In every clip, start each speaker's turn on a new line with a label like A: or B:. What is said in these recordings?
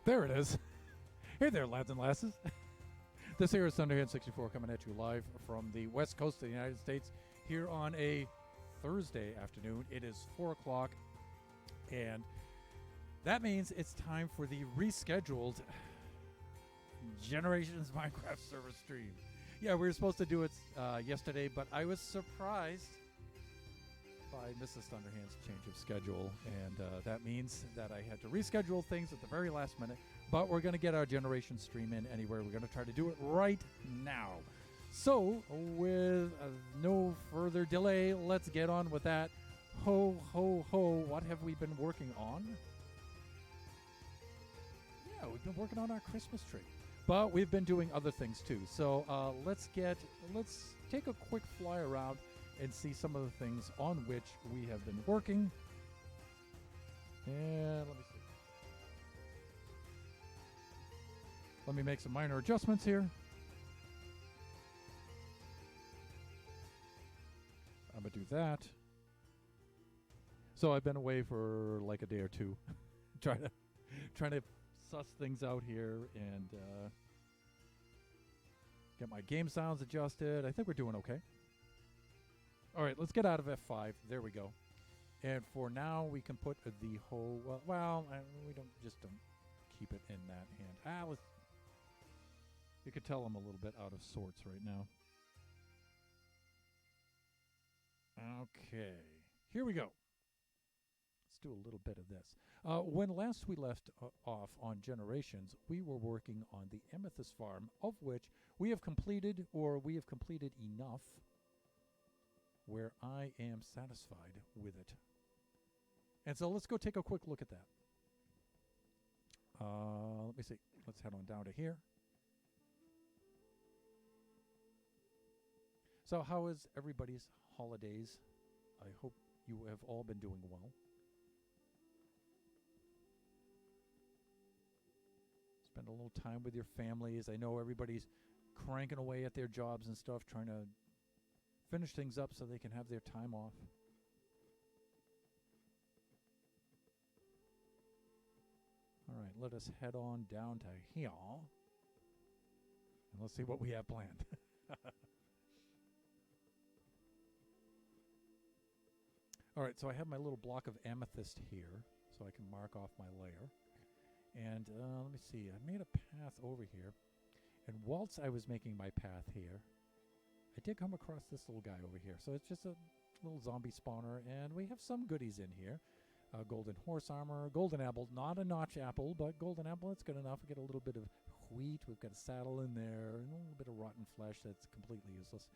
A: There it is. Hey there, lads and lasses. This here is Thunderhand64 coming at you live from the west coast of the United States here on a Thursday afternoon. It is 4 o'clock, and that means it's time for the rescheduled Generations Minecraft server stream. Yeah, we were supposed to do it yesterday, but I was surprised by Mrs. Thunderhand's change of schedule, and that means that I had to reschedule things at the very last minute. But we're going to get our generation stream in anyway. We're going to try to do it right now. So, with no further delay, let's get on with that. Ho, ho, ho, what have we been working on? Yeah, we've been working on our Christmas tree. But we've been doing other things too. So let's take a quick fly around and see some of the things on which we have been working. And let me see. Let me make some minor adjustments here. I'm going to do that. So I've been away for like a day or two, trying to suss things out here and get my game sounds adjusted. I think we're doing okay. All right, let's get out of F5. There we go. And for now, we can put the whole. We don't keep it in that hand. You could tell I'm a little bit out of sorts right now. Okay, here we go. Let's do a little bit of this. When last we left off on Generations, we were working on the Amethyst Farm, of which we have completed enough where I am satisfied with it. And so let's go take a quick look at that. Let me see. Let's head on down to here. So how is everybody's holidays? I hope you have all been doing well. Spend a little time with your families. I know everybody's cranking away at their jobs and stuff, trying to finish things up so they can have their time off. All right, let us head on down to here. And let's see what we have planned. All right, so I have my little block of amethyst here, so I can mark off my layer. And let me see, I made a path over here. And whilst I was making my path here, I did come across this little guy over here. So it's just a little zombie spawner, and we have some goodies in here. Golden horse armor, golden apple, not a notch apple, but golden apple, that's good enough. We get a little bit of wheat, we've got a saddle in there, and a little bit of rotten flesh that's completely useless.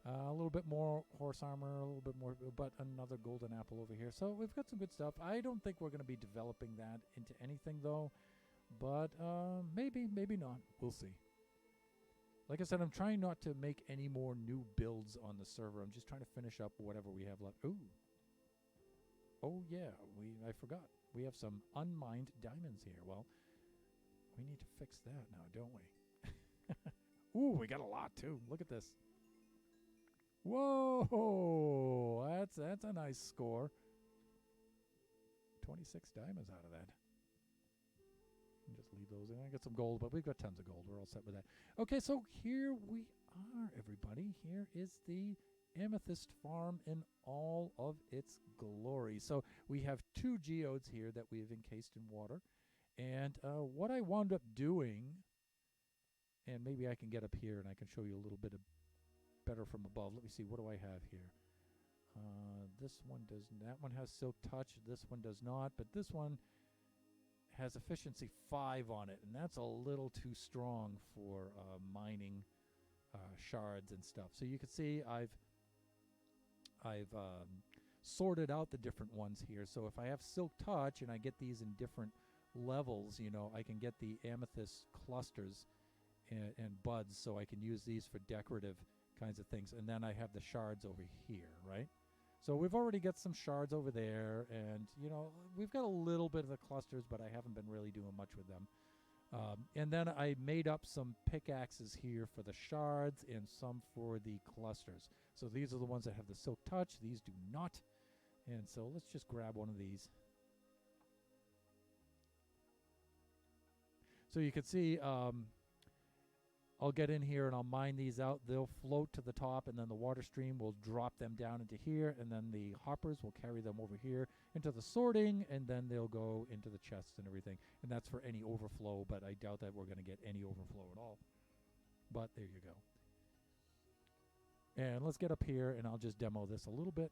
A: A little bit more horse armor, a little bit more, but another golden apple over here. So we've got some good stuff. I don't think we're going to be developing that into anything, though. But maybe not. We'll see. Like I said, I'm trying not to make any more new builds on the server. I'm just trying to finish up whatever we have left. Ooh. Oh, yeah. I forgot. We have some unmined diamonds here. Well, we need to fix that now, don't we? Ooh, we got a lot, too. Look at this. Whoa, that's a nice score. 26 diamonds out of that. Just leave those in. I got some gold, but we've got tons of gold. We're all set with that. Okay, so here we are, everybody. Here is the Amethyst Farm in all of its glory. So we have 2 geodes here that we've encased in water. And what I wound up doing, and maybe I can get up here and I can show you a little bit of better from above. Let me see, what do I have here? This one that one has silk touch. This one does not, but this one has efficiency 5 on it, and that's a little too strong for mining shards and stuff. So you can see I've sorted out the different ones here. So if I have silk touch and I get these in different levels, I can get the amethyst clusters and buds, so I can use these for decorative kinds of things. And then I have the shards over here, right? So we've already got some shards over there, and we've got a little bit of the clusters, but I haven't been really doing much with them. And then I made up some pickaxes here for the shards and some for the clusters. So these are the ones that have the silk touch. These do not. And so let's just grab one of these. So you can see I'll get in here and I'll mine these out. They'll float to the top, and then the water stream will drop them down into here, and then the hoppers will carry them over here into the sorting, and then they'll go into the chests and everything. And that's for any overflow, but I doubt that we're going to get any overflow at all. But there you go. And let's get up here, and I'll just demo this a little bit.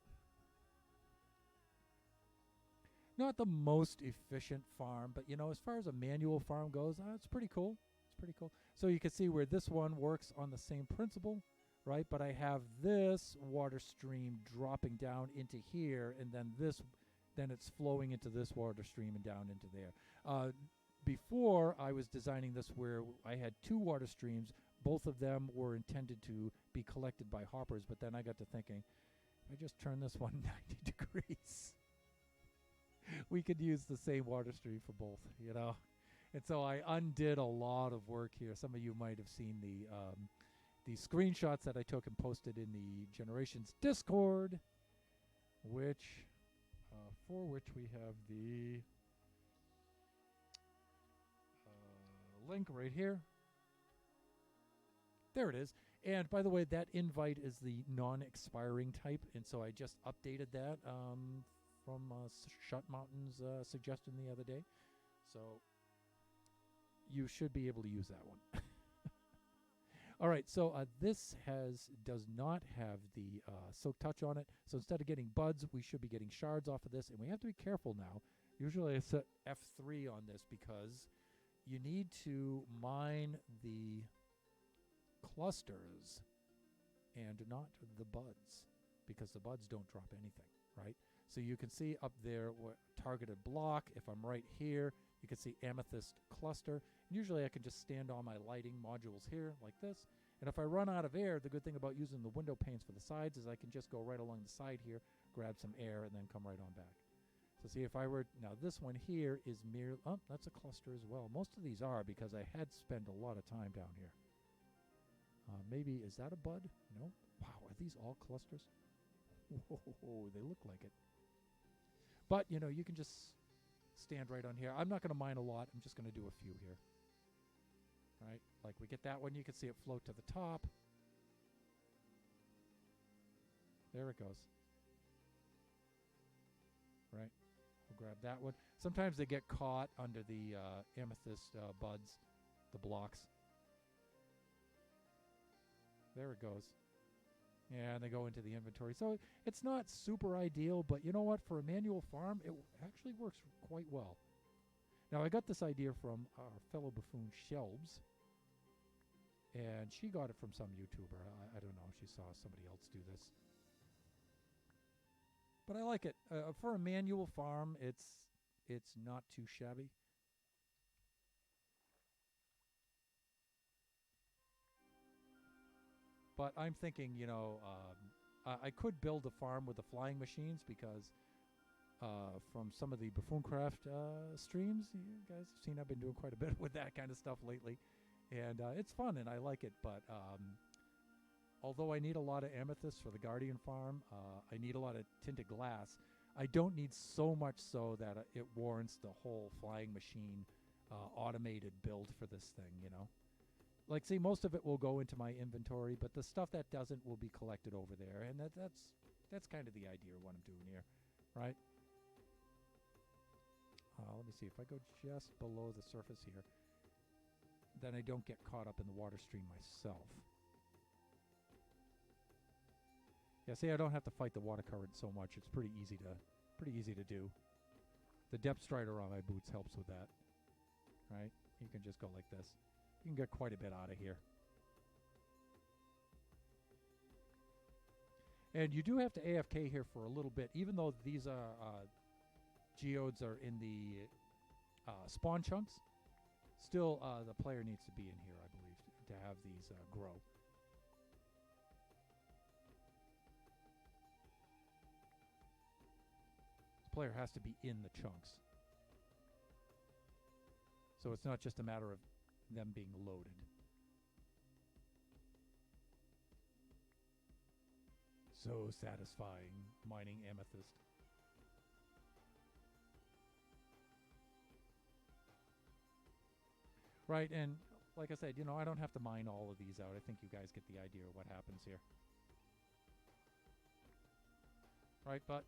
A: Not the most efficient farm, but, you know, as far as a manual farm goes, it's pretty cool. It's pretty cool. So you can see where this one works on the same principle, right? But I have this water stream dropping down into here, and then then it's flowing into this water stream and down into there. Before, I was designing this where I had two water streams. Both of them were intended to be collected by hoppers, but then I got to thinking, if I just turn this one 90 degrees, we could use the same water stream for both, you know? And so I undid a lot of work here. Some of you might have seen the screenshots that I took and posted in the Generations Discord, which for which we have the link right here. There it is. And by the way, that invite is the non-expiring type, and so I just updated that from Shut Mountain's suggestion the other day. So you should be able to use that one. All right, so this does not have the Silk Touch on it. So instead of getting buds, we should be getting shards off of this, and we have to be careful now. Usually I set F3 on this because you need to mine the clusters and not the buds, because the buds don't drop anything, right? So you can see up there what targeted block. If I'm right here, you can see amethyst cluster. And usually I can just stand on my lighting modules here like this. And if I run out of air, the good thing about using the window panes for the sides is I can just go right along the side here, grab some air, and then come right on back. So see, if I were, now this one here is mere, oh, that's a cluster as well. Most of these are, because I had spent a lot of time down here. Maybe, is that a bud? No. Wow, are these all clusters? Whoa, they look like it. But, you know, you can just stand right on here. I'm not going to mine a lot. I'm just going to do a few here. Right? Like we get that one. You can see it float to the top. There it goes. Right? We'll grab that one. Sometimes they get caught under the amethyst buds, the blocks. There it goes. And they go into the inventory. So it's not super ideal, but you know what? For a manual farm, it actually works quite well. Now, I got this idea from our fellow buffoon, Shelbs. And she got it from some YouTuber. I don't know. She saw somebody else do this. But I like it. For a manual farm, it's not too shabby. But I'm thinking, you know, I could build a farm with the flying machines, because from some of the Buffooncraft streams, you guys have seen I've been doing quite a bit with that kind of stuff lately. And it's fun, and I like it. But although I need a lot of amethyst for the Guardian farm, I need a lot of tinted glass. I don't need so much so that it warrants the whole flying machine automated build for this thing, you know. Like, see, most of it will go into my inventory, but the stuff that doesn't will be collected over there. And that's kind of the idea of what I'm doing here, right? Let me see. If I go just below the surface here, then I don't get caught up in the water stream myself. Yeah, see, I don't have to fight the water current so much. It's pretty easy to do. The depth strider on my boots helps with that, right? You can just go like this. You can get quite a bit out of here. And you do have to AFK here for a little bit, even though these geodes are in the spawn chunks. Still, the player needs to be in here, I believe, to have these grow. The player has to be in the chunks. So it's not just a matter of them being loaded. So satisfying, mining amethyst. Right, and like I said, I don't have to mine all of these out. I think you guys get the idea of what happens here. Right, but,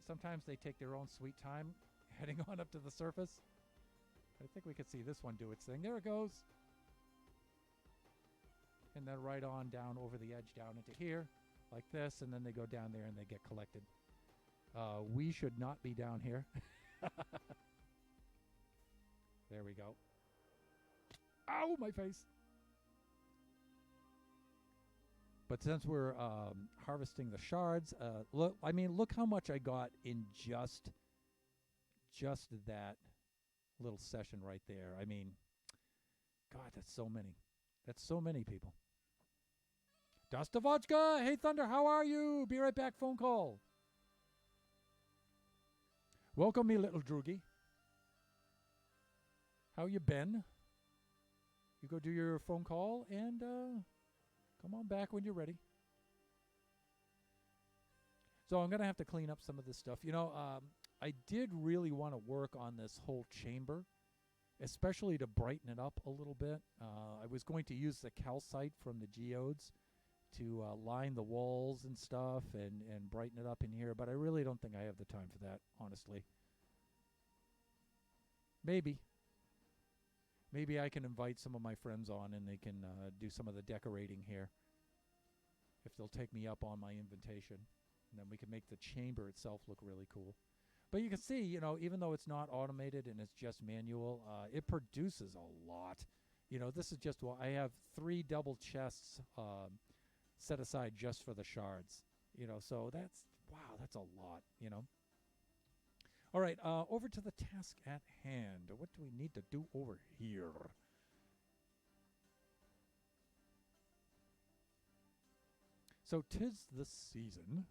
A: sometimes they take their own sweet time heading on up to the surface. I think we could see this one do its thing. There it goes. And then right on down over the edge down into here, like this, and then they go down there and they get collected. We should not be down here. There we go. Ow, my face. But since we're harvesting the shards, look how much I got in just that little session right there. I mean, God, that's so many. That's so many people. Dostovodka, hey Thunder, how are you? Be right back, phone call. Welcome, me little droogie. How you been? You go do your phone call and come on back when you're ready. So I'm going to have to clean up some of this stuff. I did really want to work on this whole chamber, especially to brighten it up a little bit. I was going to use the calcite from the geodes to line the walls and stuff and brighten it up in here, but I really don't think I have the time for that, honestly. Maybe I can invite some of my friends on and they can do some of the decorating here if they'll take me up on my invitation. And then we can make the chamber itself look really cool. But you can see, even though it's not automated and it's just manual, it produces a lot. This is just, I have 3 double chests set aside just for the shards. So that's a lot, All right, over to the task at hand. What do we need to do over here? So 'tis the season.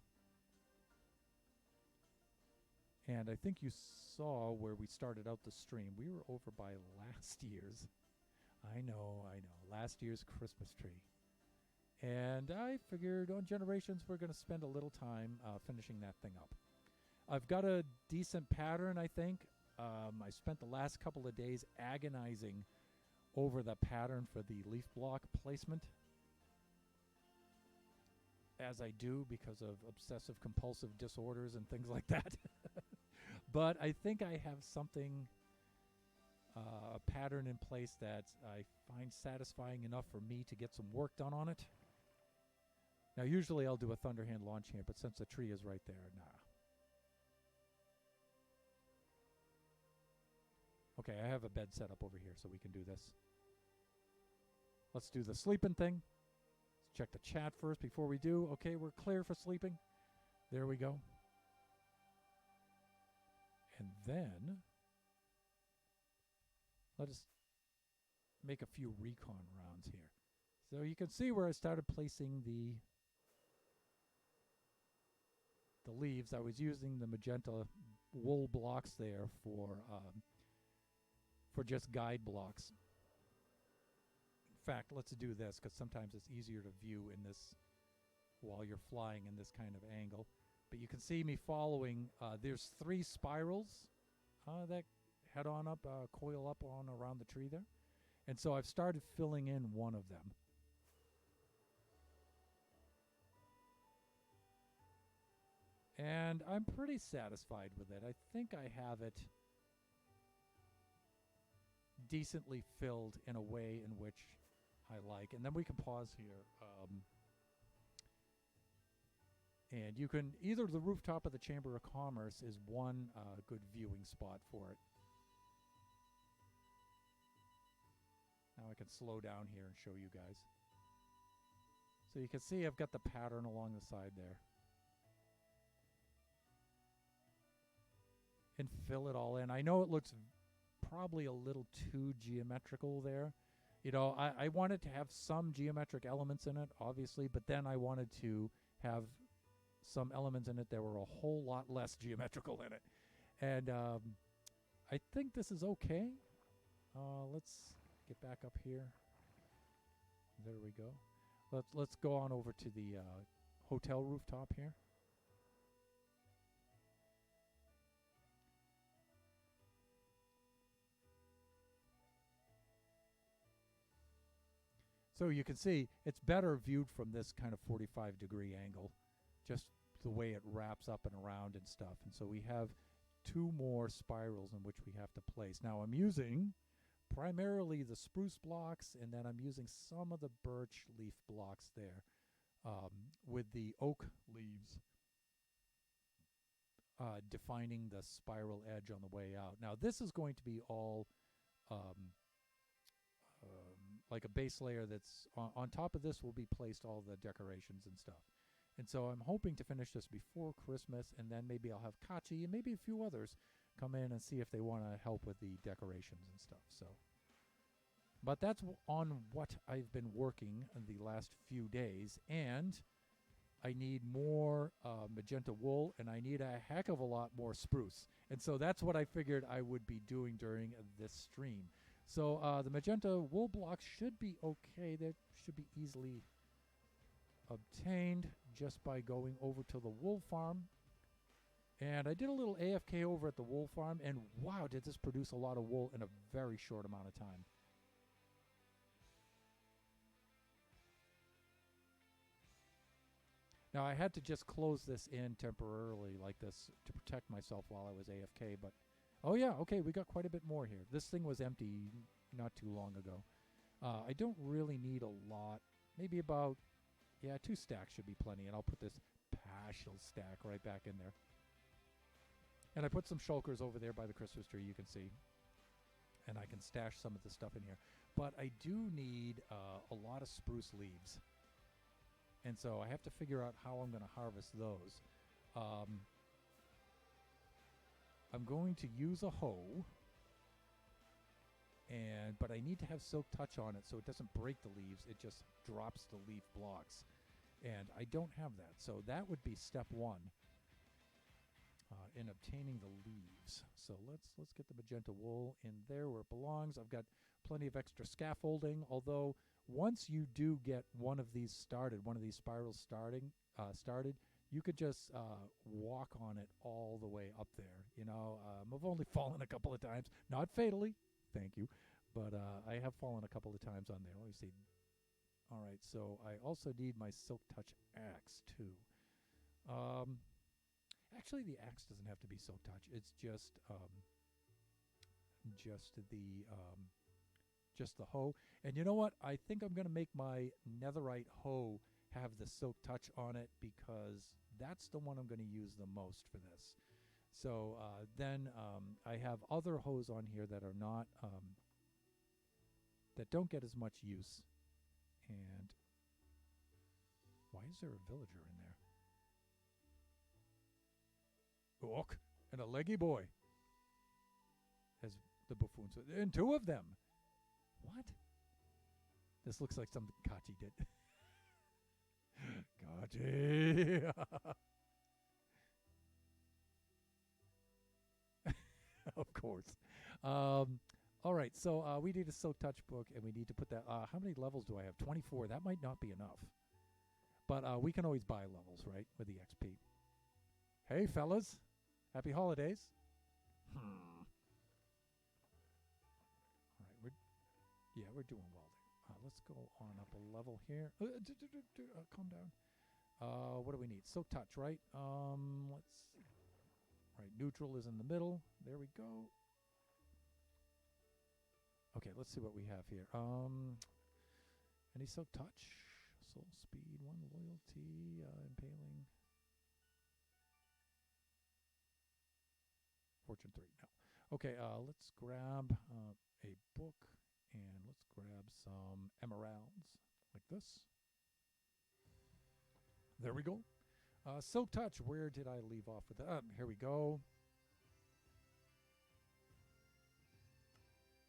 A: And I think you saw where we started out the stream. We were over by last year's. I know. Last year's Christmas tree. And I figured on Generations we're going to spend a little time finishing that thing up. I've got a decent pattern, I think. I spent the last couple of days agonizing over the pattern for the leaf block placement, as I do because of obsessive compulsive disorders and things like that. But I think I have something, a pattern in place that I find satisfying enough for me to get some work done on it. Now, usually I'll do a Thunderhand launch here, but since the tree is right there, nah. Okay, I have a bed set up over here, so we can do this. Let's do the sleeping thing. Let's check the chat first before we do. Okay, we're clear for sleeping. There we go. And then let us make a few recon rounds here. So you can see where I started placing the leaves. I was using the magenta wool blocks there for just guide blocks. In fact, let's do this because sometimes it's easier to view in this while you're flying in this kind of angle. But you can see me following. There's 3 spirals that head on up, coil up on around the tree there. And so I've started filling in one of them. And I'm pretty satisfied with it. I think I have it decently filled in a way in which I like. And then we can pause here. And you can, either the rooftop or the Chamber of Commerce is one good viewing spot for it. Now I can slow down here and show you guys. So you can see I've got the pattern along the side there. And fill it all in. I know it looks probably a little too geometrical there. I wanted to have some geometric elements in it, obviously, but then I wanted to have some elements in it that were a whole lot less geometrical in it. And I think this is okay. Let's get back up here. There we go. Let's go on over to the hotel rooftop here. So you can see it's better viewed from this kind of 45-degree angle, just the way it wraps up and around and stuff. And so we have 2 more spirals in which we have to place. Now I'm using primarily the spruce blocks, and then I'm using some of the birch leaf blocks there with the oak leaves defining the spiral edge on the way out. Now this is going to be all like a base layer that's on top of this will be placed all the decorations and stuff. And so I'm hoping to finish this before Christmas, and then maybe I'll have Kachi and maybe a few others come in and see if they want to help with the decorations and stuff. So, but that's on what I've been working in the last few days, and I need more magenta wool, and I need a heck of a lot more spruce. And so that's what I figured I would be doing during this stream. So the magenta wool blocks should be okay. That should be easily obtained just by going over to the wool farm. And I did a little AFK over at the wool farm, and wow, did this produce a lot of wool in a very short amount of time. Now I had to just close this in temporarily like this to protect myself while I was AFK, but oh yeah, okay, we got quite a bit more here. This thing was empty not too long ago. I don't really need a lot. Maybe about, yeah, 2 stacks should be plenty, and I'll put this partial stack right back in there. And I put some shulkers over there by the Christmas tree, you can see. And I can stash some of the stuff in here. But I do need a lot of spruce leaves. And so I have to figure out how I'm going to harvest those. I'm going to use a hoe, but I need to have silk touch on it so it doesn't break the leaves. It just drops the leaf blocks, and I don't have that. So that would be step 1 in obtaining the leaves. So let's get the magenta wool in there where it belongs. I've got plenty of extra scaffolding, although once you do get one of these started, one of these spirals started, you could just walk on it all the way up there. You know, I've only fallen a couple of times, not fatally, thank you, but I have fallen a couple of times on there. Let me see. All right, so I also need my silk touch axe too. Actually, the axe doesn't have to be silk touch. It's just the hoe. And you know what? I think I'm going to make my netherite hoe have the silk touch on it, because that's the one I'm going to use the most for this. So then I have other hoes on here that are not that don't get as much use. And why is there a villager in there? Orc and a leggy boy, as the buffoon said, and 2 of them. What? This looks like something Kachi did. Kachi! Of course. All right, so we need a silk touch book, and we need to put that. How many levels do I have? 24. That might not be enough. But we can always buy levels, right, with the XP. Hey, fellas. Happy holidays. All right, we're doing well there. Let's go on up a level here. Calm down. What do we need? Silk touch, right? Right, neutral is in the middle. There we go. Okay, let's see what we have here. Any silk touch? Soul speed, 1 loyalty, impaling. Fortune 3, no. Okay, let's grab a book, and let's grab some emeralds like this. There we go. Silk touch, where did I leave off with that? Here we go.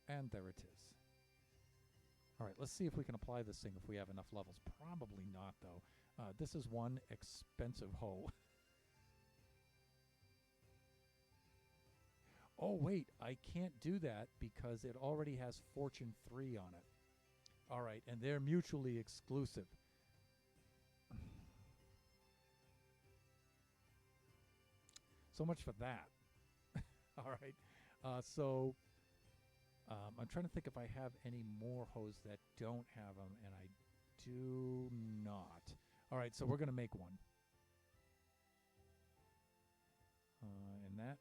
A: And there it is. All right, let's see if we can apply this thing if we have enough levels. Probably not, though. This is one expensive hoe. Oh, wait, I can't do that because it already has Fortune 3 on it. All right, and they're mutually exclusive. So much for that. All right, so I'm trying to think if I have any more hose that don't have them, and I do not. All right, so we're going to make one. And that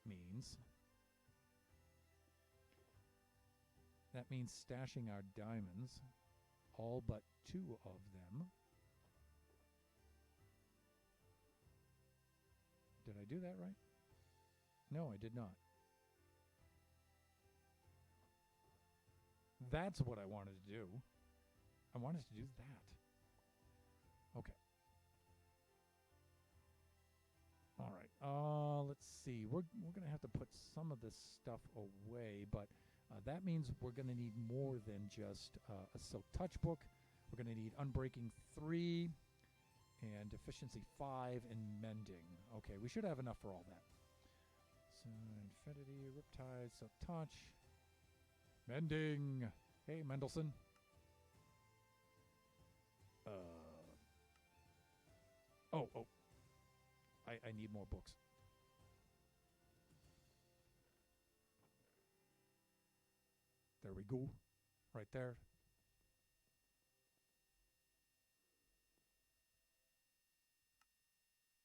A: means stashing our diamonds, all but 2 of them. Did I do that right? No, I did not. That's what I wanted to do. I wanted to do that. Okay. All right. Let's see. We're going to have to put some of this stuff away, but that means we're going to need more than just a Silk Touch book. We're going to need Unbreaking 3 and Efficiency 5 and Mending. Okay, we should have enough for all that. So, Infinity, Riptide, Silk Touch, Mending. Hey, Mendelson. Oh. I need more books. There we go. Right there.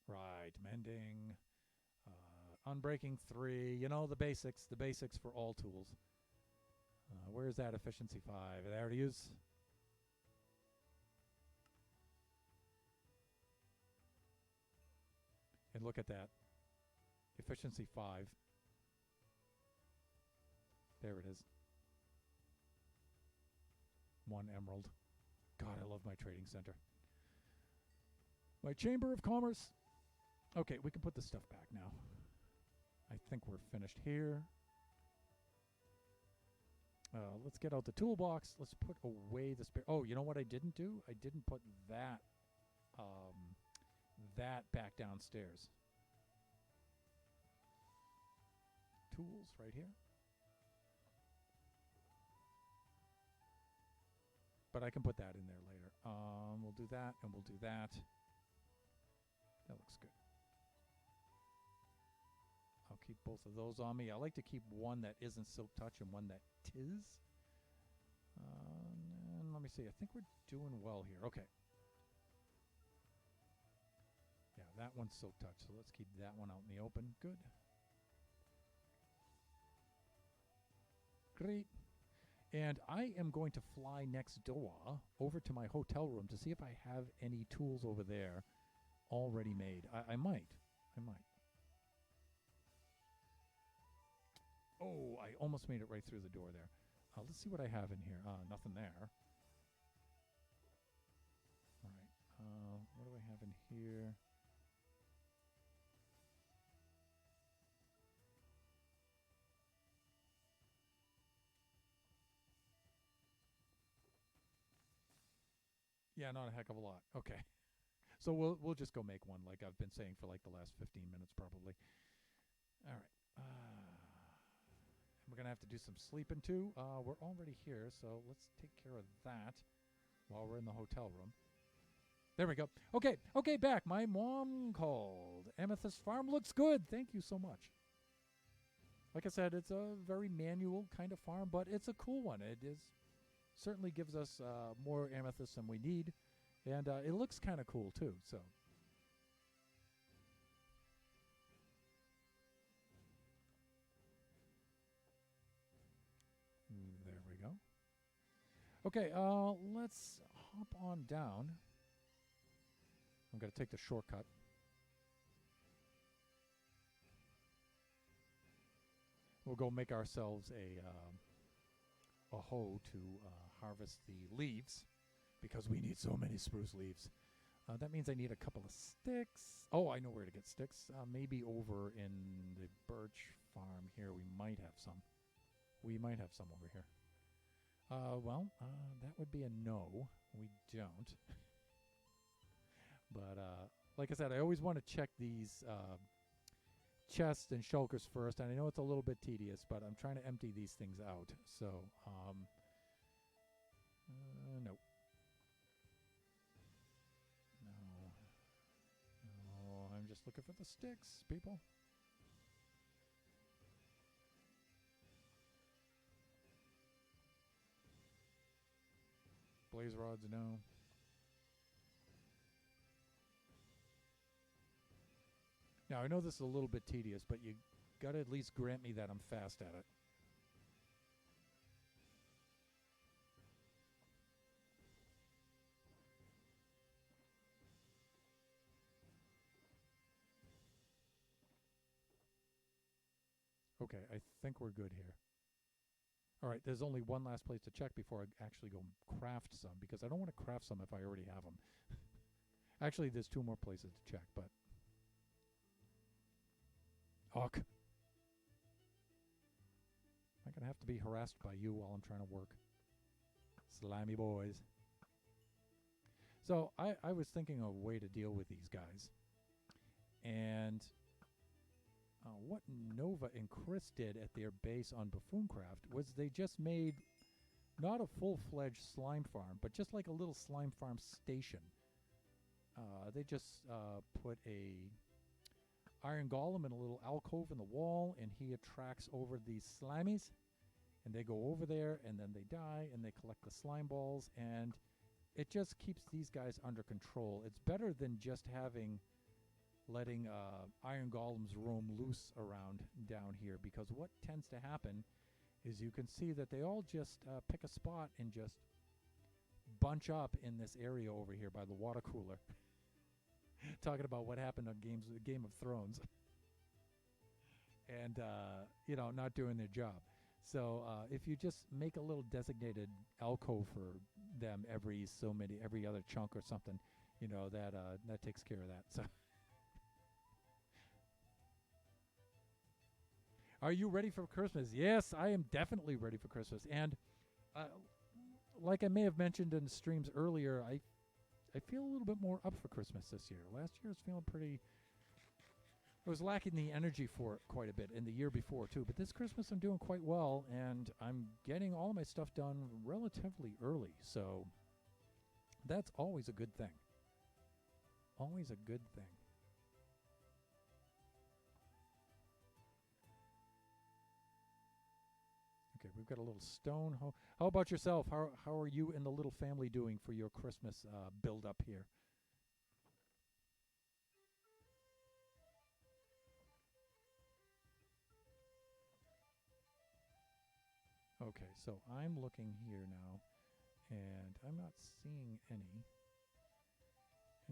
A: Right, Mending. Unbreaking 3. You know, the basics for all tools. Where's that Efficiency 5? There it is. And look at that. Efficiency 5. There it is. 1 emerald. God, I love my trading center. My Chamber of Commerce. Okay, we can put this stuff back now. I think we're finished here. Let's get out the toolbox. Let's put away the spare. Oh, you know what I didn't do? I didn't put that back downstairs. Tools right here. But I can put that in there later. We'll do that, and we'll do that. That looks good. I'll keep both of those on me. I like to keep one that isn't Silk Touch and one that tis. And let me see. I think we're doing well here. Okay. Yeah, that one's Silk Touch, so let's keep that one out in the open. Good. Great. And I am going to fly next door over to my hotel room to see if I have any tools over there already made. I might. Oh, I almost made it right through the door there. Let's see what I have in here. Nothing there. All right. What do I have in here? Yeah, not a heck of a lot. Okay. So we'll just go make one like I've been saying for like the last 15 minutes probably. All right. We're going to have to do some sleeping too. We're already here, so let's take care of that while we're in the hotel room. There we go. Okay, back. My mom called. Amethyst Farm looks good. Thank you so much. Like I said, it's a very manual kind of farm, but it's a cool one. It is certainly gives us more amethyst than we need, and it looks kind of cool too. So. There we go. Okay, let's hop on down. I'm going to take the shortcut. We'll go make ourselves a hoe to harvest the leaves because we need so many spruce leaves. That means I need a couple of sticks. Oh, I know where to get sticks. Maybe over in the birch farm here. We might have some. We might have some over here. That would be a no. We don't. But like I said, I always want to check these chests and shulkers first. And I know it's a little bit tedious, but I'm trying to empty these things out. So, no. No, I'm just looking for the sticks, people. blaze rods, no. Now, I know this is a little bit tedious, but you got to at least grant me that I'm fast at it. Okay, I think we're good here. All right, there's only one last place to check before I actually go craft some, because I don't want to craft some if I already have them. Actually, there's two more places to check, but... Hawk. Am I going to have to be harassed by you while I'm trying to work? Slimy boys. So, I was thinking of a way to deal with these guys. And... what Nova and Chris did at their base on Buffooncraft was they just made not a full-fledged slime farm, but just like a little slime farm station. They just put a iron golem in a little alcove in the wall, and he attracts over these slimies, and they go over there, and then they die, and they collect the slime balls, and it just keeps these guys under control. It's better than just letting iron golems roam loose around down here, because what tends to happen is you can see that they all just pick a spot and just bunch up in this area over here by the water cooler. Talking about what happened on Game of Thrones. And, you know, not doing their job. So if you just make a little designated alcove for them every other chunk or something, you know, that takes care of that. So. Are you ready for Christmas? Yes, I am definitely ready for Christmas. And like I may have mentioned in streams earlier, I feel a little bit more up for Christmas this year. Last year I was feeling pretty... I was lacking the energy for it quite a bit, and the year before too. But this Christmas I'm doing quite well, and I'm getting all my stuff done relatively early. So that's always a good thing. Always a good thing. Okay, we've got a little stone. How about yourself? How are you and the little family doing for your Christmas build up here? Okay, so I'm looking here now, and I'm not seeing any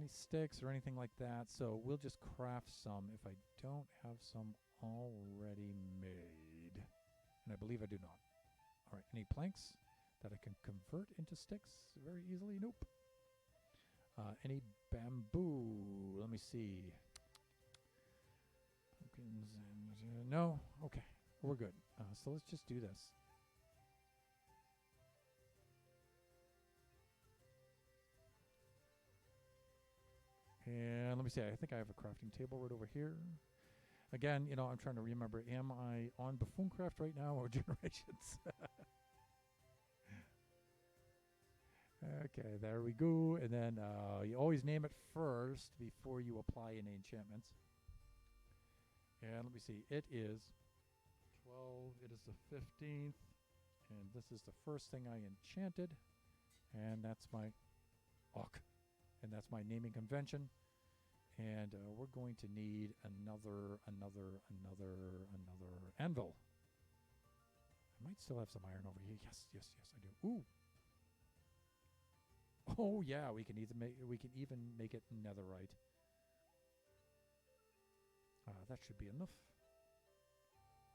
A: sticks or anything like that. So we'll just craft some if I don't have some already made, and I believe I do not. All right, any planks that I can convert into sticks very easily? Nope. Any bamboo? Let me see. Pumpkins and no. Okay, we're good. So let's just do this. And let me see. I think I have a crafting table right over here. Again, you know, I'm trying to remember, am I on Buffooncraft right now or Generations? Okay, there we go. And then you always name it first before you apply any enchantments. And let me see. It is 12. It is the 15th. And this is the first thing I enchanted. And that's my Ock. And that's my naming convention. And we're going to need another anvil. I might still have some iron over here. Yes, I do. Ooh. Oh yeah, we can even make it netherite. That should be enough.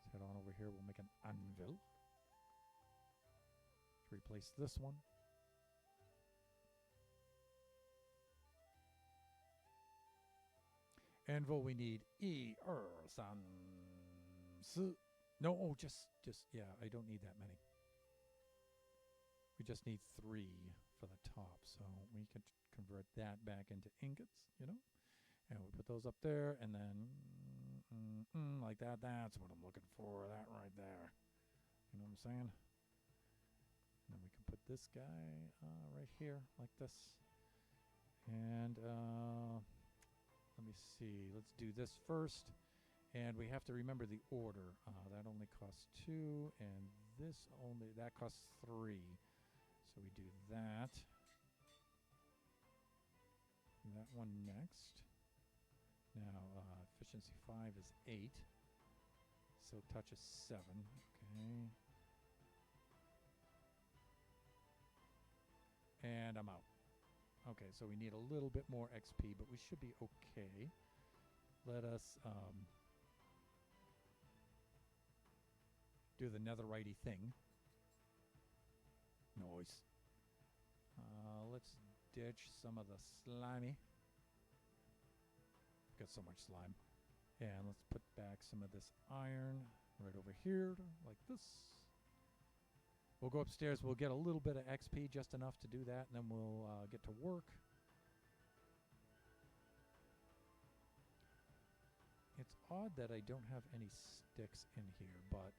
A: Let's head on over here. We'll make an anvil. Let's replace this one. Anvil, we need No, oh, just, yeah, I don't need that many. We just need 3 for the top, so we can convert that back into ingots, you know? And we put those up there, and then, like that. That's what I'm looking for, that right there. You know what I'm saying? And then we can put this guy right here, like this. And, let me see. Let's do this first. And we have to remember the order. That only costs 2, and that costs 3. So we do that. that one next. Now, efficiency 5 is 8. So touch is 7. Okay. And I'm out. Okay, so we need a little bit more XP, but we should be okay. Let us do the netherite-y thing. Noise. Let's ditch some of the slimy. Got so much slime. And let's put back some of this iron right over here, like this. We'll go upstairs. We'll get a little bit of XP, just enough to do that, and then we'll get to work. It's odd that I don't have any sticks in here, but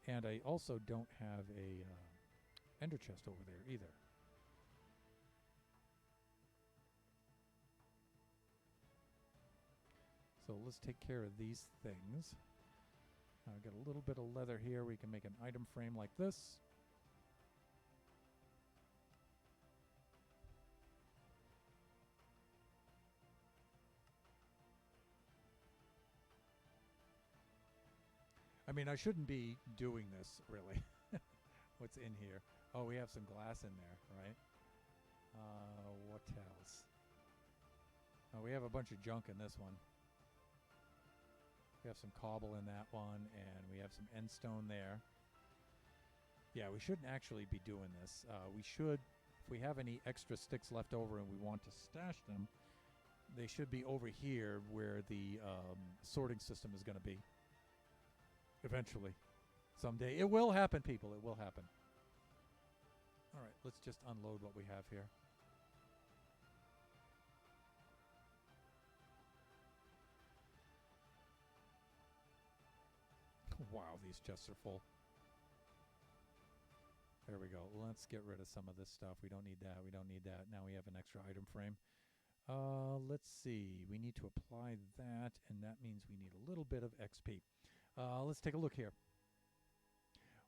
A: and I also don't have a ender chest over there either. So let's take care of these things. I've got a little bit of leather here. We can make an item frame like this. I mean, I shouldn't be doing this, really. What's in here? Oh, we have some glass in there, right? What else? Oh, we have a bunch of junk in this one. We have some cobble in that one, and we have some end stone there. Yeah, we shouldn't actually be doing this. We should, if we have any extra sticks left over and we want to stash them, they should be over here where the sorting system is going to be. Eventually. Someday. It will happen, people. It will happen. All right, let's just unload what we have here. Wow, these chests are full. There we go. Let's get rid of some of this stuff. We don't need that. We don't need that. Now we have an extra item frame. Let's see. We need to apply that, and that means we need a little bit of XP. Let's take a look here.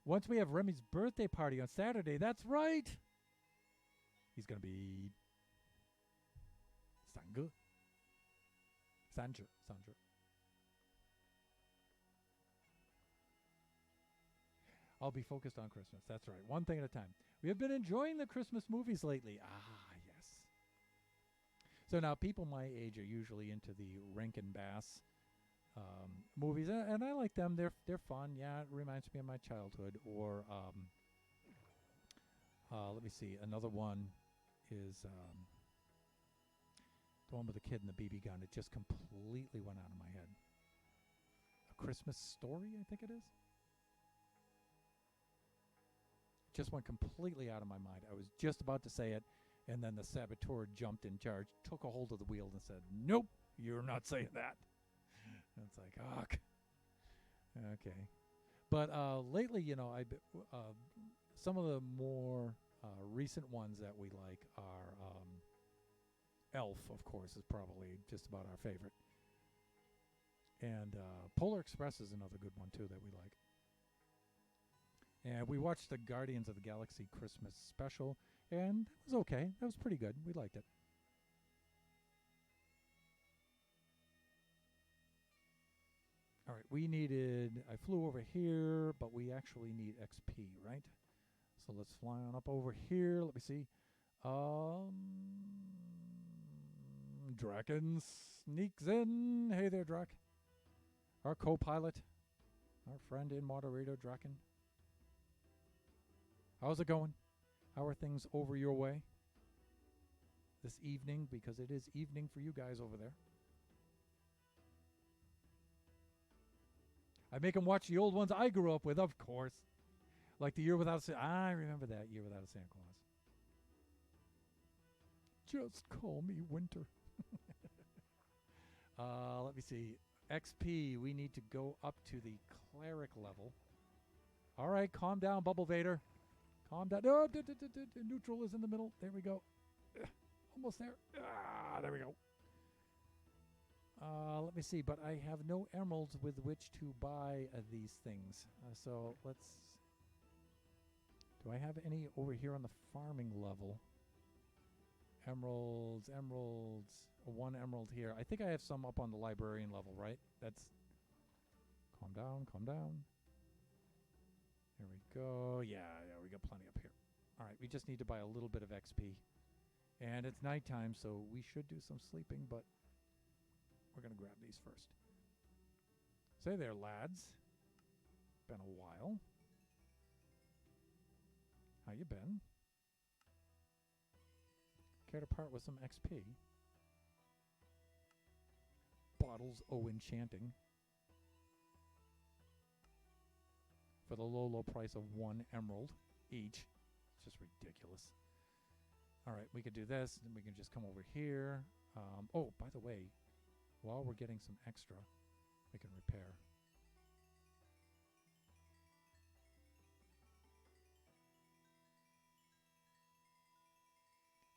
A: Once we have Remy's birthday party on Saturday, that's right! He's going to be... Sandra. I'll be focused on Christmas. That's right. One thing at a time. We have been enjoying the Christmas movies lately. Ah, yes. So now people my age are usually into the Rankin Bass movies, and I like them. They're fun. Yeah, it reminds me of my childhood. Or let me see. Another one is the one with the kid and the BB gun. It just completely went out of my head. A Christmas Story, I think it is. Just went completely out of my mind. I was just about to say it, and then the saboteur jumped in charge, took a hold of the wheel, and said, "Nope, you're not saying that." And it's like, okay. But lately, you know, some of the more recent ones that we like are Elf, of course, is probably just about our favorite. And Polar Express is another good one, too, that we like. And we watched the Guardians of the Galaxy Christmas special, and it was okay. That was pretty good. We liked it. All right, I flew over here, but we actually need XP, right? So let's fly on up over here. Let me see. Draken sneaks in. Hey there, Drak. Our co-pilot, our friend and moderator, Draken. How's it going? How are things over your way this evening? Because it is evening for you guys over there. I make them watch the old ones I grew up with, of course. Like the Year Without a I remember that Year Without a Santa Claus. Just call me Winter. Let me see. XP, we need to go up to the cleric level. All right, calm down, Bubble Vader. Calm down. No, neutral is in the middle. There we go. Almost there. There we go. Let me see, but I have no emeralds with which to buy these things. So let's Do I have any over here on the farming level? Emeralds, emeralds. One emerald here. I think I have some up on the librarian level, right? That's... Calm down, calm down. There we go. Yeah, we got plenty up here. All right, we just need to buy a little bit of XP. And it's nighttime, so we should do some sleeping, but we're going to grab these first. Say there, lads. Been a while. How you been? Care to part with some XP? Bottles O enchanting. For the low price of 1 emerald each. It's just ridiculous. All right, we could do this, and we can just come over here. Oh, by the way, while we're getting some extra, we can repair.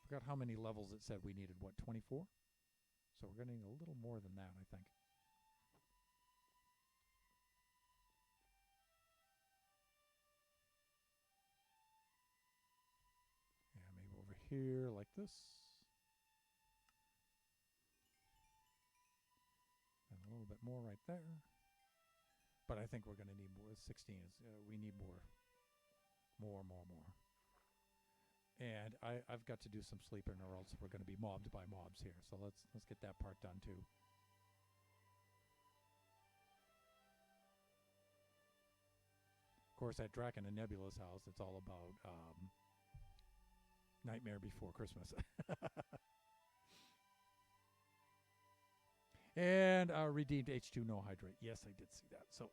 A: Forgot how many levels it said we needed. What, 24? So we're going to need a little more than that, I think. Yeah, maybe over here like this. And a little bit more right there. But I think we're going to need more. 16 is, we need more. More. And I've got to do some sleeping, or else we're going to be mobbed by mobs here. So let's get that part done too. Of course, at Draken and Nebula's house, it's all about Nightmare Before Christmas. And redeemed H2 no hydrate. Yes, I did see that. So,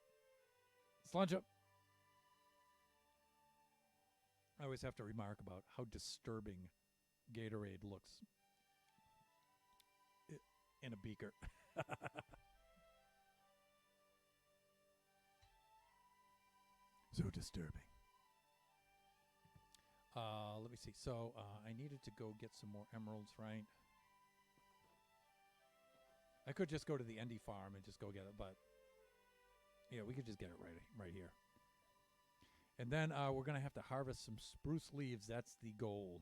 A: Sluncha. I always have to remark about how disturbing Gatorade looks in a beaker. So disturbing. Let me see. So I needed to go get some more emeralds, right? I could just go to the Endy farm and just go get it, but yeah, we could just get it right here. And then we're going to have to harvest some spruce leaves. That's the goal.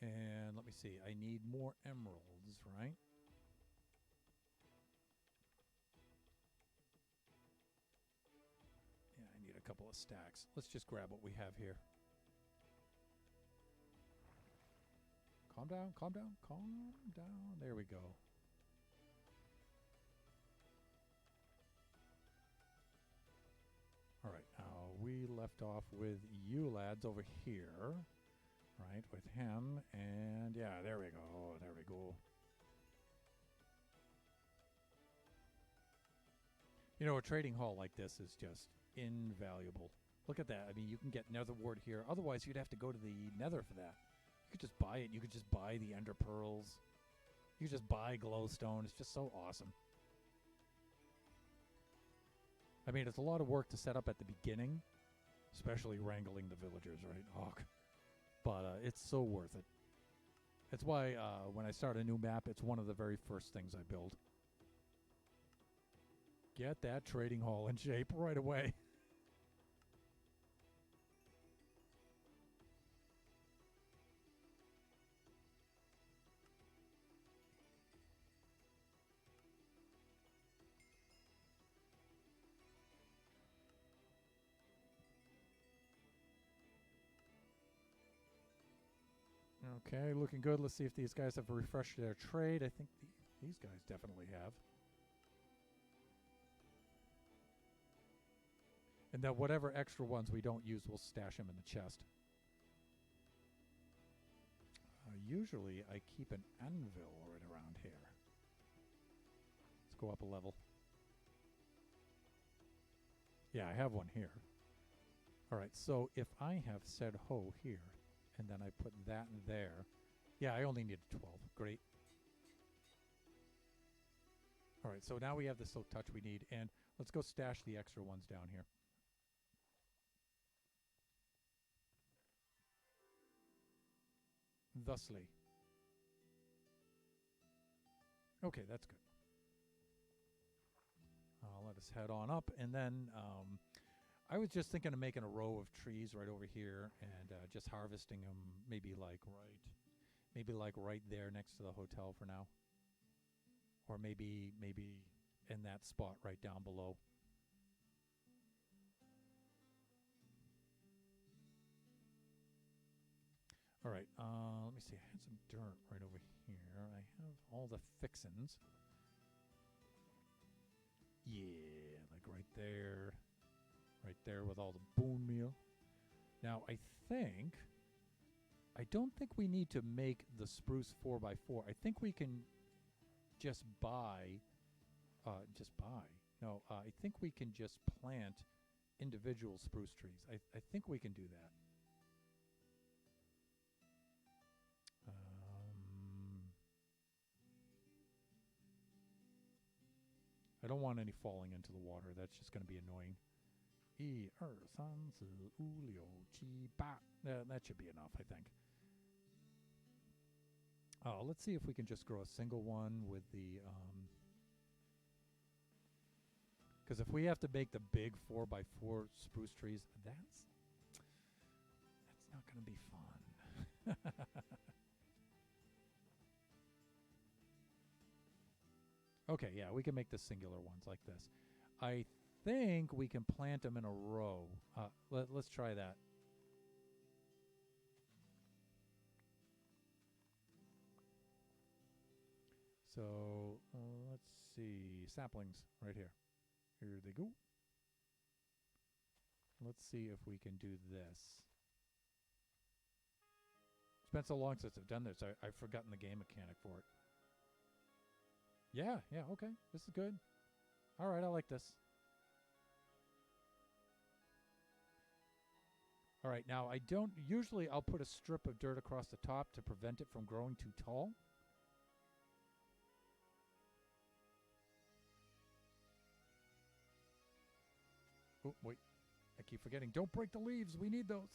A: And let me see. I need more emeralds, right? Yeah, I need a couple of stacks. Let's just grab what we have here. Calm down, calm down, calm down. There we go. All right, now we left off with you lads over here, right, with him, and yeah, there we go, there we go. You know, a trading hall like this is just invaluable. Look at that. I mean, you can get nether wart here. Otherwise, you'd have to go to the nether for that. You could just buy it. You could just buy the ender pearls. You could just buy glowstone. It's just so awesome. I mean, it's a lot of work to set up at the beginning, especially wrangling the villagers, right? Oh, but it's so worth it. That's why when I start a new map, it's one of the very first things I build. Get that trading hall in shape right away. Okay, looking good. Let's see if these guys have refreshed their trade. I think these guys definitely have. And then whatever extra ones we don't use, we'll stash them in the chest. Usually I keep an anvil right around here. Let's go up a level. Yeah, I have one here. All right, so if I have said ho here, and then I put that in there. Yeah, I only needed 12. Great. All right, so now we have the silk touch we need, and let's go stash the extra ones down here. Thusly. Okay, that's good. Let us head on up, and then I was just thinking of making a row of trees right over here and just harvesting them, maybe like right there next to the hotel for now, or maybe in that spot right down below. All right, let me see. I had some dirt right over here. I have all the fixins. Yeah, like right there with all the bone meal. Now, I don't think we need to make the spruce 4x4. I think we can just buy, no, I think we can just plant individual spruce trees. I think we can do that. I don't want any falling into the water. That's just going to be annoying. That should be enough, I think. Let's see if we can just grow a single one with the... Because if we have to make the big 4x4 spruce trees, that's not going to be fun. Okay, yeah, we can make the singular ones like this. I think we can plant them in a row. Let's try that. So let's see. Saplings right here. Here they go. Let's see if we can do this. It's been so long since I've done this, I've forgotten the game mechanic for it. Yeah, okay. This is good. All right, I like this. All right, now usually I'll put a strip of dirt across the top to prevent it from growing too tall. Oh, wait. I keep forgetting. Don't break the leaves. We need those.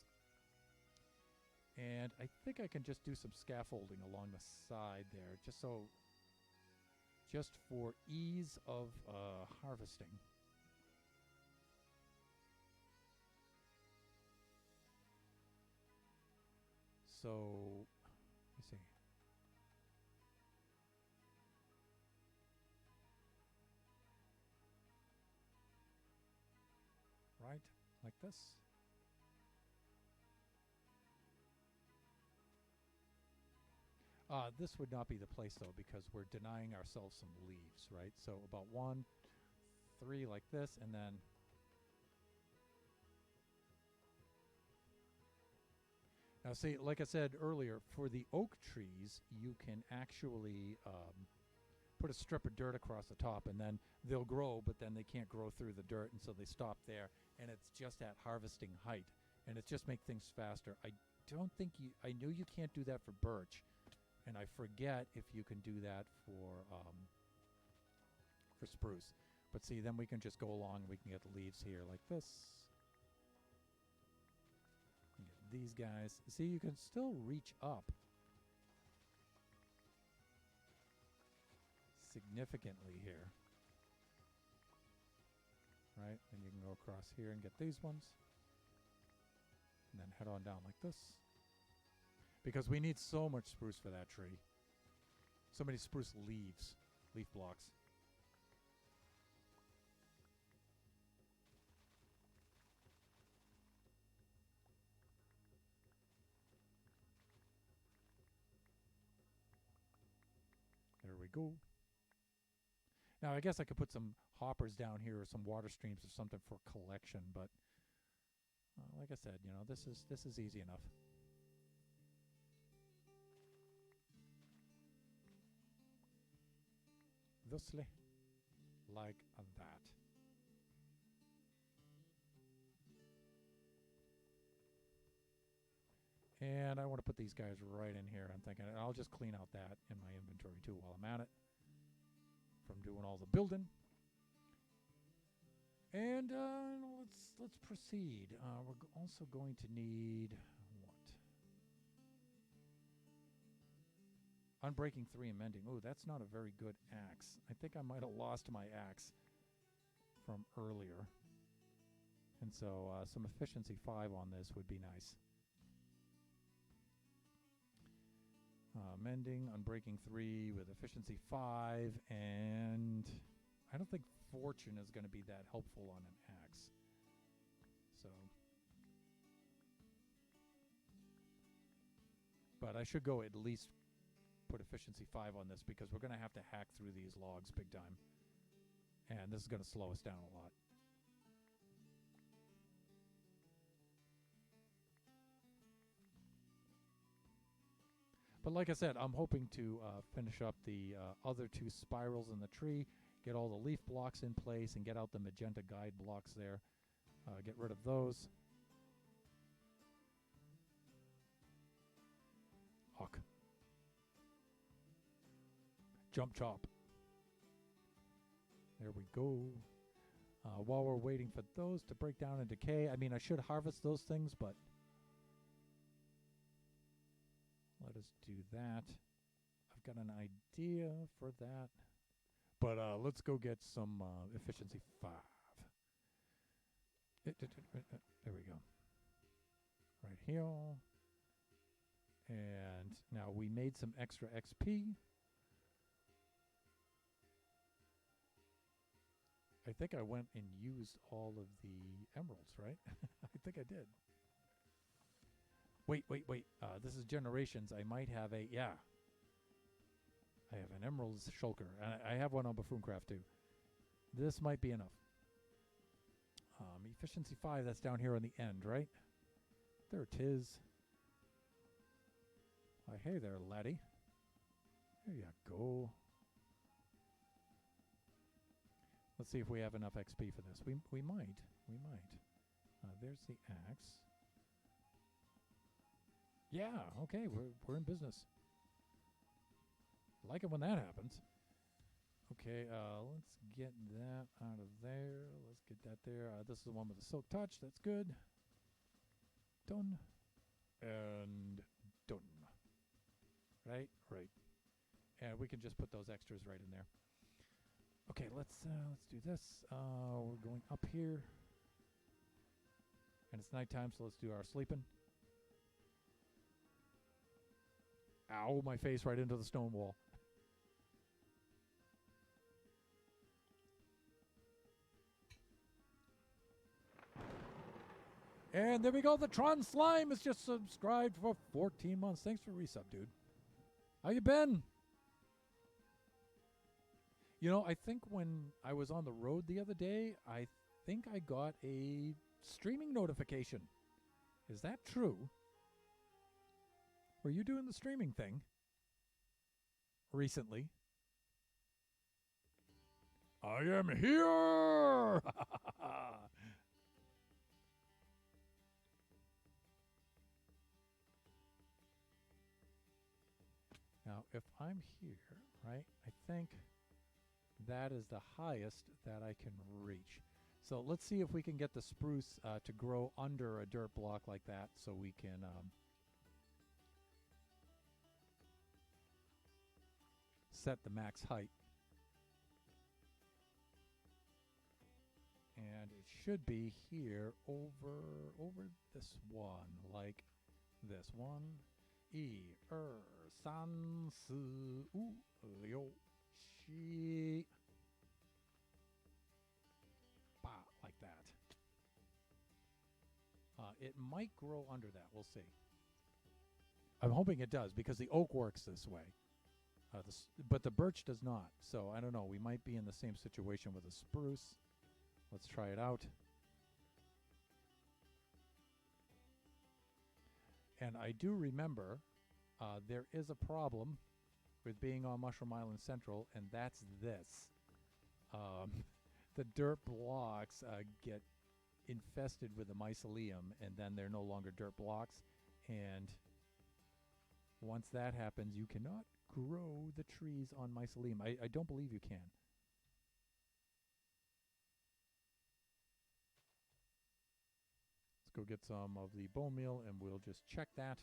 A: And I think I can just do some scaffolding along the side there, just for ease of harvesting. So, let me see. Right, like this. This would not be the place, though, because we're denying ourselves some leaves, right? So about 1, 3 like this, and then... Now, see, like I said earlier, for the oak trees, you can actually put a strip of dirt across the top, and then they'll grow, but then they can't grow through the dirt, and so they stop there, and it's just at harvesting height, and it just makes things faster. I know you can't do that for birch, and I forget if you can do that for spruce. But see, then we can just go along, we can get the leaves here like this. Get these guys. See, you can still reach up significantly here. Right? And you can go across here and get these ones. And then head on down like this. Because we need so much spruce for that tree. So many spruce leaves. Leaf blocks. There we go. Now, I guess I could put some hoppers down here or some water streams or something for collection, but like I said, this is easy enough. Thusly, like that. And I want to put these guys right in here. I'm thinking I'll just clean out that in my inventory too while I'm at it from doing all the building. And let's proceed. We're also going to need what? Unbreaking 3 and mending. Oh, that's not a very good axe. I think I might have lost my axe from earlier. And so some efficiency 5 on this would be nice. Mending, unbreaking 3 with efficiency 5, and I don't think fortune is going to be that helpful on an axe. So, but I should go at least put efficiency 5 on this because we're going to have to hack through these logs big time. And this is going to slow us down a lot. But like I said, I'm hoping to finish up the other 2 spirals in the tree, get all the leaf blocks in place, and get out the magenta guide blocks there. Get rid of those. Hawk. Jump chop. There we go. While we're waiting for those to break down and decay, I mean, I should harvest those things, but let us do that. I've got an idea for that. But let's go get some efficiency 5. There we go. Right here. And now we made some extra XP. I think I went and used all of the emeralds, right? I think I did. Wait. This is generations. I might have a, yeah. I have an emerald shulker. And I have one on Buffooncraft too. This might be enough. Efficiency 5, that's down here on the end, right? There it is. Hey there, laddie. There you go. Let's see if we have enough XP for this. We might. There's the axe. Yeah, okay, we're in business. I like it when that happens. Okay, let's get that out of there. Let's get that there. This is the one with the silk touch. That's good. Done. And done. Right. And we can just put those extras right in there. Okay, let's do this. We're going up here. And it's nighttime, so let's do our sleeping. Ow, my face right into the stone wall. And there we go. The Tron Slime is just subscribed for 14 months. Thanks for resub, dude. How you been? You know, I think when I was on the road the other day, I think I got a streaming notification. Is that true? Were you doing the streaming thing recently? I am here! Now, if I'm here, right, I think that is the highest that I can reach. So let's see if we can get the spruce to grow under a dirt block like that so we can set the max height. And it should be here over this one, like this one. San, si, yo, shi. Ba, like that. It might grow under that. We'll see. I'm hoping it does because the oak works this way. But the birch does not. So I don't know. We might be in the same situation with the spruce. Let's try it out. And I do remember there is a problem with being on Mushroom Island Central, and that's this. The dirt blocks get infested with the mycelium, and then they're no longer dirt blocks. And once that happens, you cannot grow the trees on mycelium. I don't believe you can. Let's go get some of the bone meal, and we'll just check that.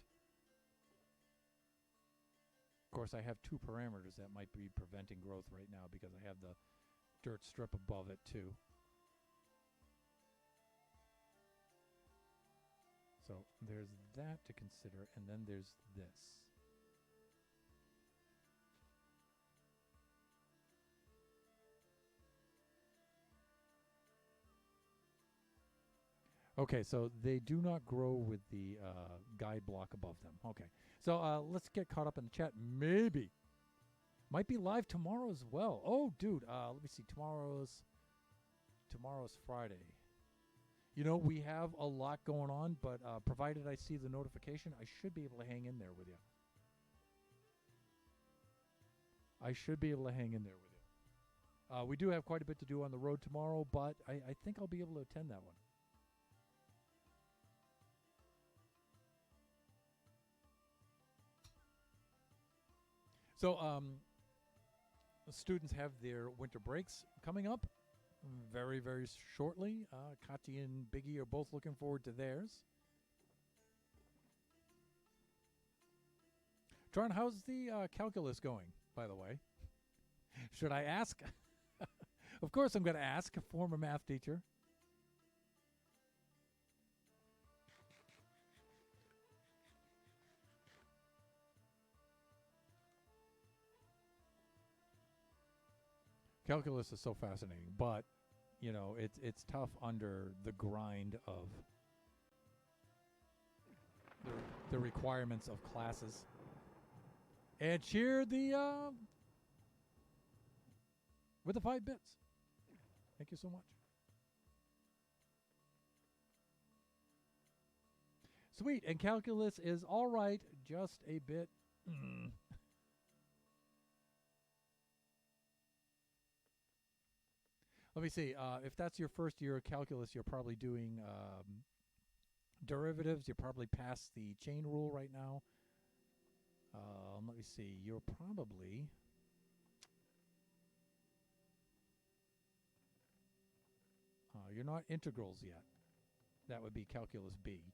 A: course, I have two parameters that might be preventing growth right now because I have the dirt strip above it too. So there's that to consider, and then there's this. Okay, so they do not grow with the guide block above them. Okay, so let's get caught up in the chat. Maybe. Might be live tomorrow as well. Oh, dude, let me see. Tomorrow's Friday. You know, we have a lot going on, but provided I see the notification, I should be able to hang in there with you. I should be able to hang in there with you. We do have quite a bit to do on the road tomorrow, but I think I'll be able to attend that one. So, students have their winter breaks coming up very, very shortly. Kati and Biggie are both looking forward to theirs. Tron, how's the calculus going, by the way? Should I ask? Of course I'm going to ask, a former math teacher. Calculus is so fascinating, but you know, it's tough under the grind of the requirements of classes. And cheer the with the 5 bits. Thank you so much. Sweet, and calculus is all right, just a bit. Let me see. If that's your first year of calculus, you're probably doing derivatives. You're probably past the chain rule right now. Let me see. You're probably... you're not integrals yet. That would be calculus B.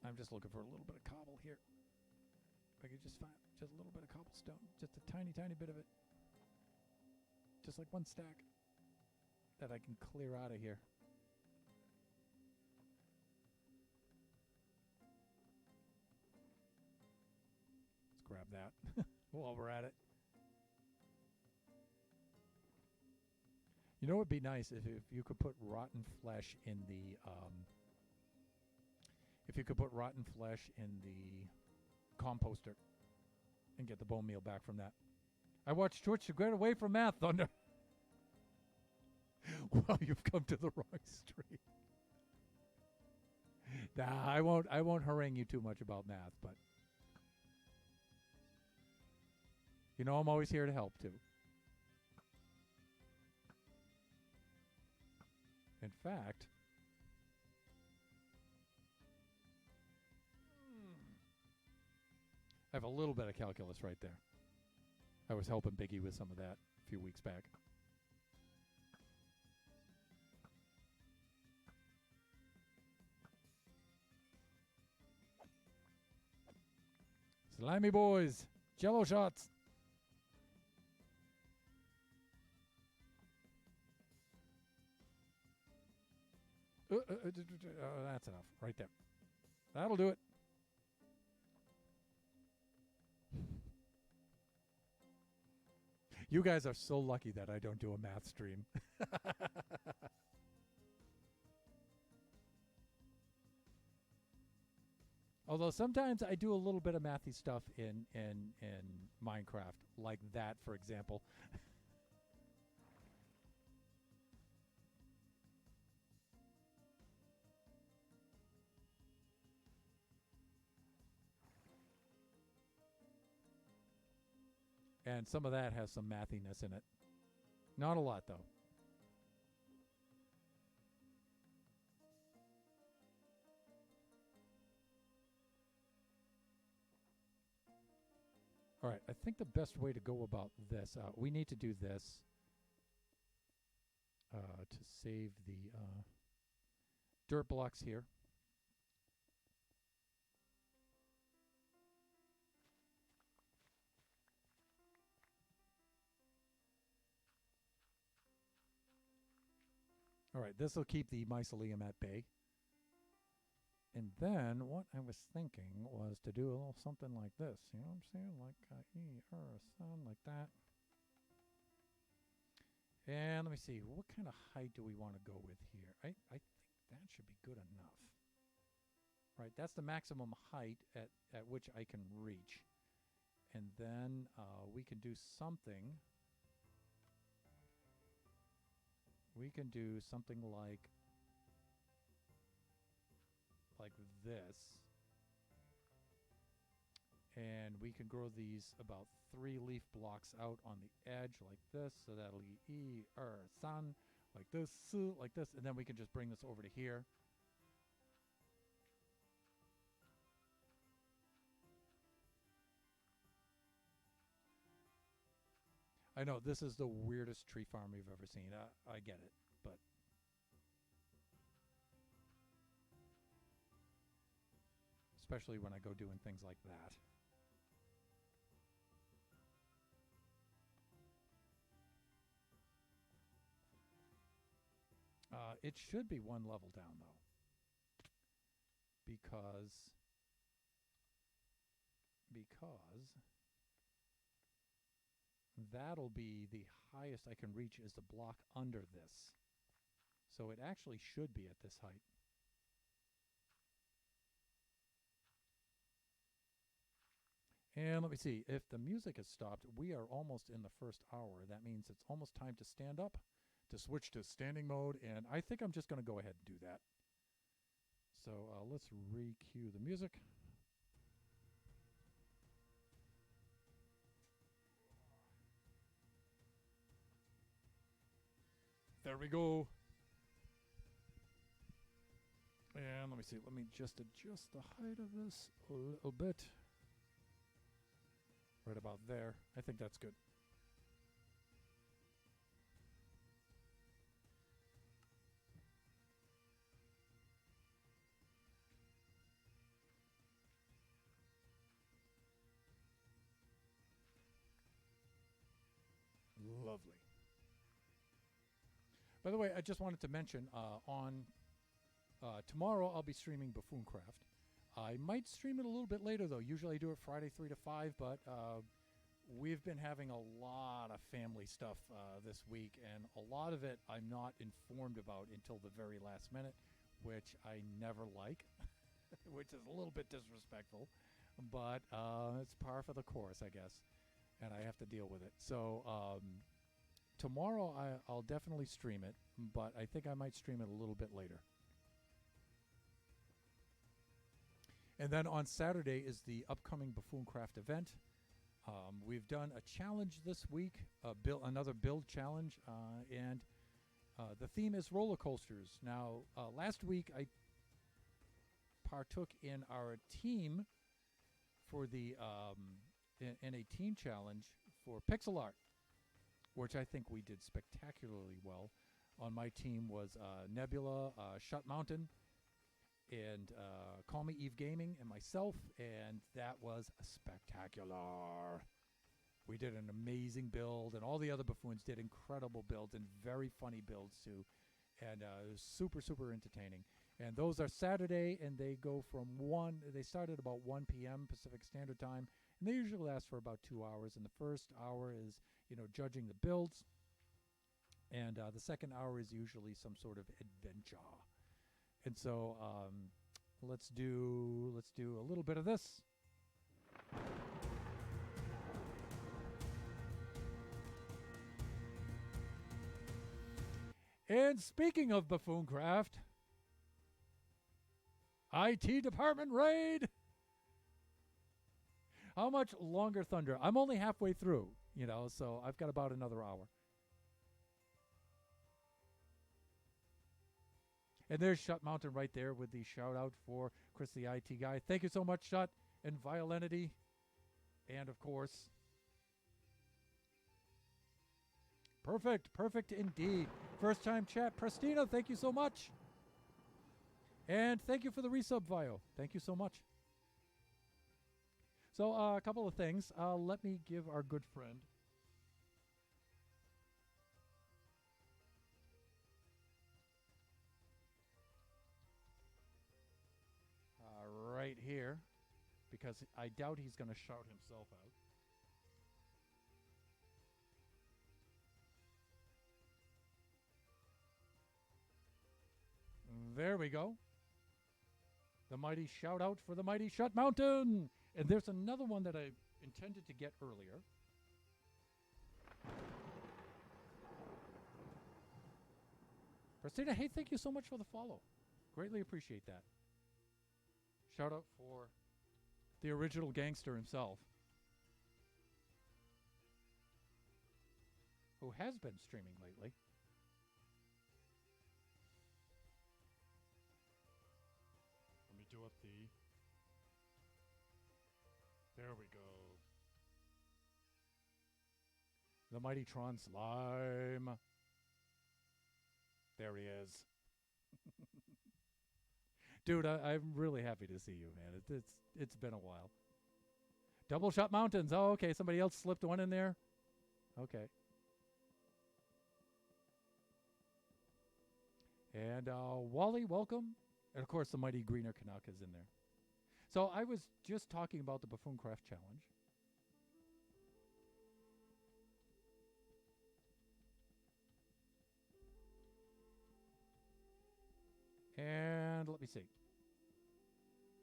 A: I'm just looking for a little bit of cobble here. If I could just find just a little bit of cobblestone. Just a tiny, tiny bit of it. Just like one stack that I can clear out of here. Let's grab that while we're at it. You know what would be nice if you could put rotten flesh in the composter and get the bone meal back from that. I watched Twitch to get away from math, Thunder. Well, you've come to the wrong stream. Nah, I won't harangue you too much about math, but you know I'm always here to help too. In fact, I have a little bit of calculus right there. I was helping Biggie with some of that a few weeks back. Slimy boys, jello shots. That's enough right there. That'll do it. You guys are so lucky that I don't do a math stream. Although sometimes I do a little bit of mathy stuff in Minecraft, like that, for example. And some of that has some mathiness in it. Not a lot, though. All right, I think the best way to go about this, we need to do this to save the dirt blocks here. All right, this will keep the mycelium at bay. And then what I was thinking was to do a little something like this. You know what I'm saying? Like sun, like that. And let me see, what kind of height do we want to go with here? I think that should be good enough. Right, that's the maximum height at which I can reach. And then we can do something. We can do something like this. And we can grow these about 3 leaf blocks out on the edge like this. So that'll be sun, like this, like this. And then we can just bring this over to here. I know, this is the weirdest tree farm you've ever seen. I get it, but... especially when I go doing things like that. It should be one level down, though. Because that'll be the highest I can reach is the block under this. So it actually should be at this height. And let me see, if the music has stopped, we are almost in the first hour. That means it's almost time to stand up, to switch to standing mode, and I think I'm just going to go ahead and do that. So let's re-cue the music. There we go. And let me see, let me just adjust the height of this a little bit. Right about there. I think that's good. Lovely. By the way, I just wanted to mention on tomorrow I'll be streaming Buffooncraft. I might stream it a little bit later, though. Usually I do it Friday 3 to 5, but we've been having a lot of family stuff this week, and a lot of it I'm not informed about until the very last minute, which I never like, which is a little bit disrespectful, but it's par for the course, I guess, and I have to deal with it. So tomorrow I'll definitely stream it, but I think I might stream it a little bit later. And then on Saturday is the upcoming Buffooncraft event. We've done a challenge this week, another build challenge, and the theme is roller coasters. Now, last week I partook in our team for the in a team challenge for pixel art, which I think we did spectacularly well. On my team was Nebula, Shut Mountain, and Call Me Eve Gaming, and myself, and that was spectacular. We did an amazing build, and all the other buffoons did incredible builds and very funny builds too, and it was super, super entertaining. And those are Saturday, and they go from they start at about 1 p.m. Pacific Standard Time, and they usually last for about 2 hours. And the first hour is, judging the builds, and the second hour is usually some sort of adventure. And so let's do a little bit of this. And speaking of Buffooncraft, IT department raid. How much longer, Thunder? I'm only halfway through, so I've got about another hour. And there's Shut Mountain right there with the shout out for Chris the IT guy. Thank you so much, Shut, and Violenity. And of course, perfect indeed. First time chat, Prestina, thank you so much. And thank you for the resub, Vio. Thank you so much. So a couple of things. Let me give our good friend because I doubt he's going to shout himself out. There we go. The mighty shout out for the mighty Shut Mountain. And there's another one that I intended to get earlier. Christina, hey, thank you so much for the follow. Greatly appreciate that. Shout out for the original gangster himself, who has been streaming lately. Let me do up the... There we go. The mighty Tron Slime. There he is. Dude, I'm really happy to see you, man. It's been a while. Double Shot Mountains. Oh, okay. Somebody else slipped one in there. Okay. And Wally, welcome. And of course, the mighty Greener Canuck is in there. So I was just talking about the Buffoon Craft Challenge. And let me see.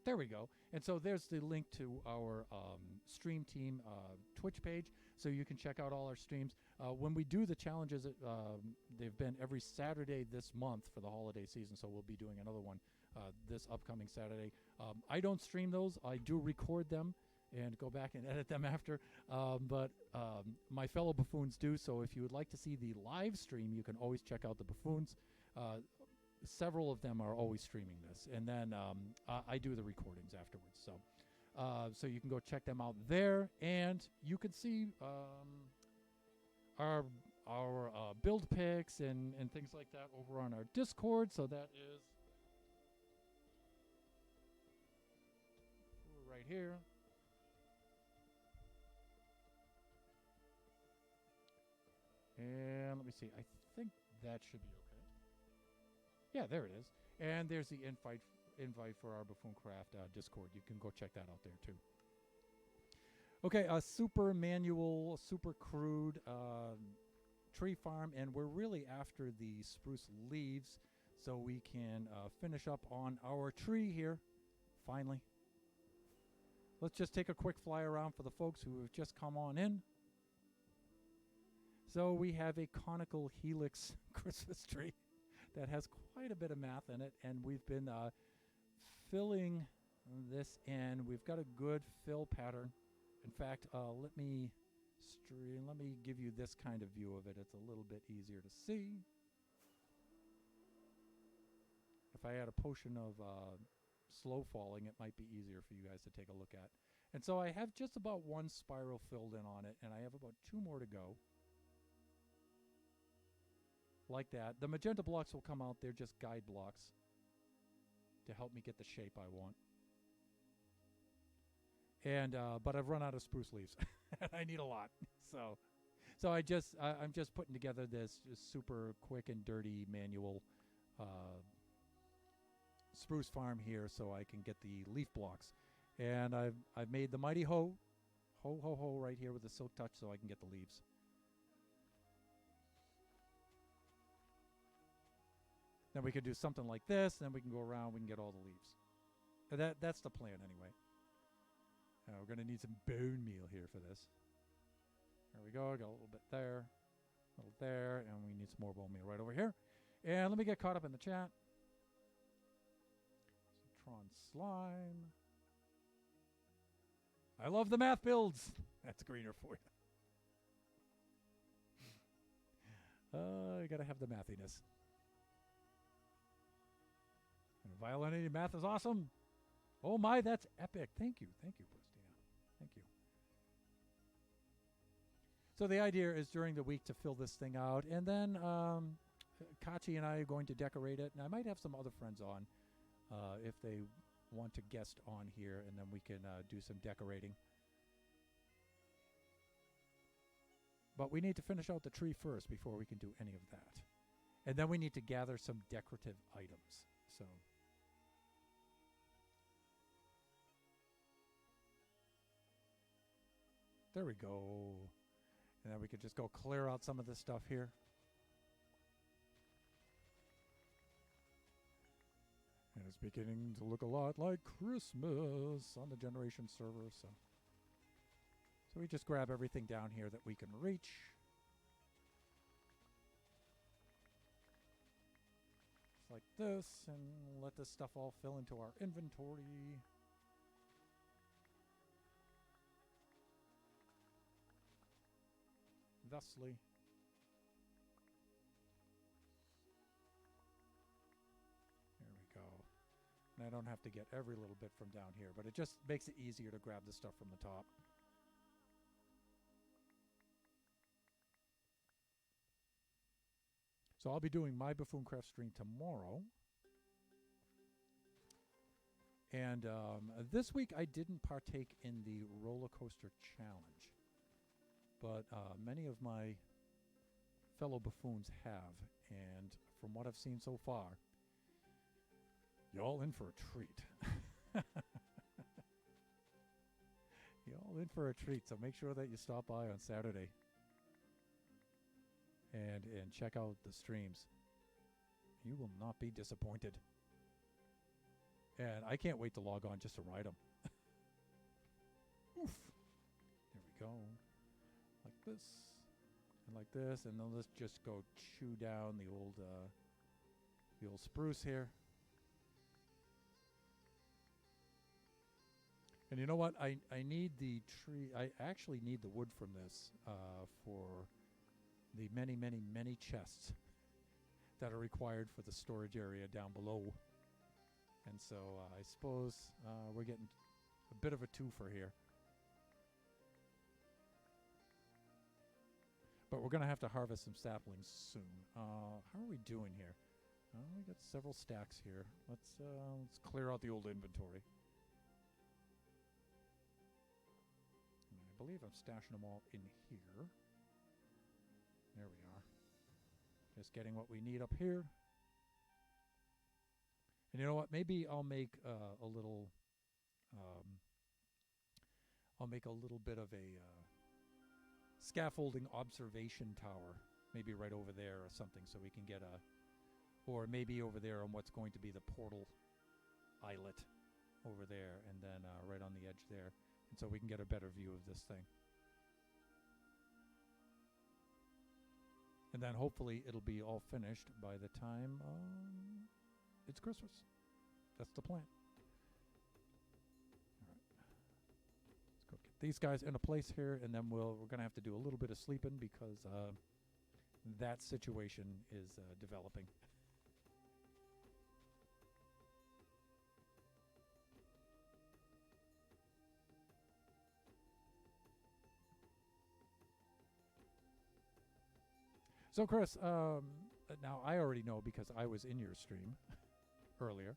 A: There we go. And so there's the link to our stream team Twitch page, so you can check out all our streams. When we do the challenges, they've been every Saturday this month for the holiday season, so we'll be doing another one this upcoming Saturday. I don't stream those. I do record them and go back and edit them after, but my fellow buffoons do, so if you would like to see the live stream, you can always check out the buffoons. Several of them are always streaming this, and then I do the recordings afterwards. So you can go check them out there, and you can see our build picks and things like that over on our Discord. So that is right here. And let me see. I think that should be okay. Yeah, there it is. And there's the invite for our Buffoon Craft Discord. You can go check that out there too. Okay, a super manual, super crude tree farm, and we're really after the spruce leaves so we can finish up on our tree here, finally. Let's just take a quick fly around for the folks who have just come on in. So we have a conical helix Christmas tree that has quite a bit of math in it, and we've been filling this in. We've got a good fill pattern. In fact, let me give you this kind of view of it. It's a little bit easier to see. If I had a potion of slow falling, it might be easier for you guys to take a look at. And so I have just about one spiral filled in on it, and I have about 2 more to go. Like that. The magenta blocks will come out. They're just guide blocks to help me get the shape I want. And but I've run out of spruce leaves. I need a lot. So I'm just putting together this super quick and dirty manual spruce farm here so I can get the leaf blocks. And I've made the mighty hoe right here with the silk touch so I can get the leaves. Then we could do something like this, then we can go around, we can get all the leaves. That's the plan anyway. We're going to need some bone meal here for this. There we go, got a little bit there, a little there, and we need some more bone meal right over here. And let me get caught up in the chat. Tron Slime. I love the math builds. That's greener for you. You got to have the mathiness. Violinating math is awesome. Oh my, that's epic. Thank you, Pristina. Thank you. So the idea is during the week to fill this thing out, and then Kachi and I are going to decorate it, and I might have some other friends on if they want to guest on here, and then we can do some decorating. But we need to finish out the tree first before we can do any of that. And then we need to gather some decorative items. So There we go. And then we could just go clear out some of this stuff here. And it's beginning to look a lot like Christmas on the generation server. So we just grab everything down here that we can reach. Just like this, and let this stuff all fill into our inventory. Thusly. There we go. And I don't have to get every little bit from down here, but it just makes it easier to grab the stuff from the top. So I'll be doing my Buffooncraft stream tomorrow. And this week I didn't partake in the roller coaster challenge. But many of my fellow buffoons have. And from what I've seen so far, y'all in for a treat. Y'all in for a treat. So make sure that you stop by on Saturday. And check out the streams. You will not be disappointed. And I can't wait to log on just to ride them. Oof. There we go. Like this. And like this. And then let's just go chew down the old spruce here. And you know what? I need the tree. I actually need the wood from this for the many, many, many chests that are required for the storage area down below. And so I suppose we're getting a bit of a twofer here. But we're going to have to harvest some saplings soon. How are we doing here? We got several stacks here. Let's clear out the old inventory. And I believe I'm stashing them all in here. There we are. Just getting what we need up here. And you know what? Maybe I'll make a little. I'll make a little bit of a scaffolding observation tower, maybe right over there or something, so we can get a, or maybe over there on what's going to be the portal islet over there, and then right on the edge there, and so we can get a better view of this thing. And then hopefully it'll be all finished by the time it's Christmas. That's the plan. All right. Let's go get these guys in a place here, and then we're going to have to do a little bit of sleeping because that situation is developing. So, Chris, now I already know because I was in your stream earlier,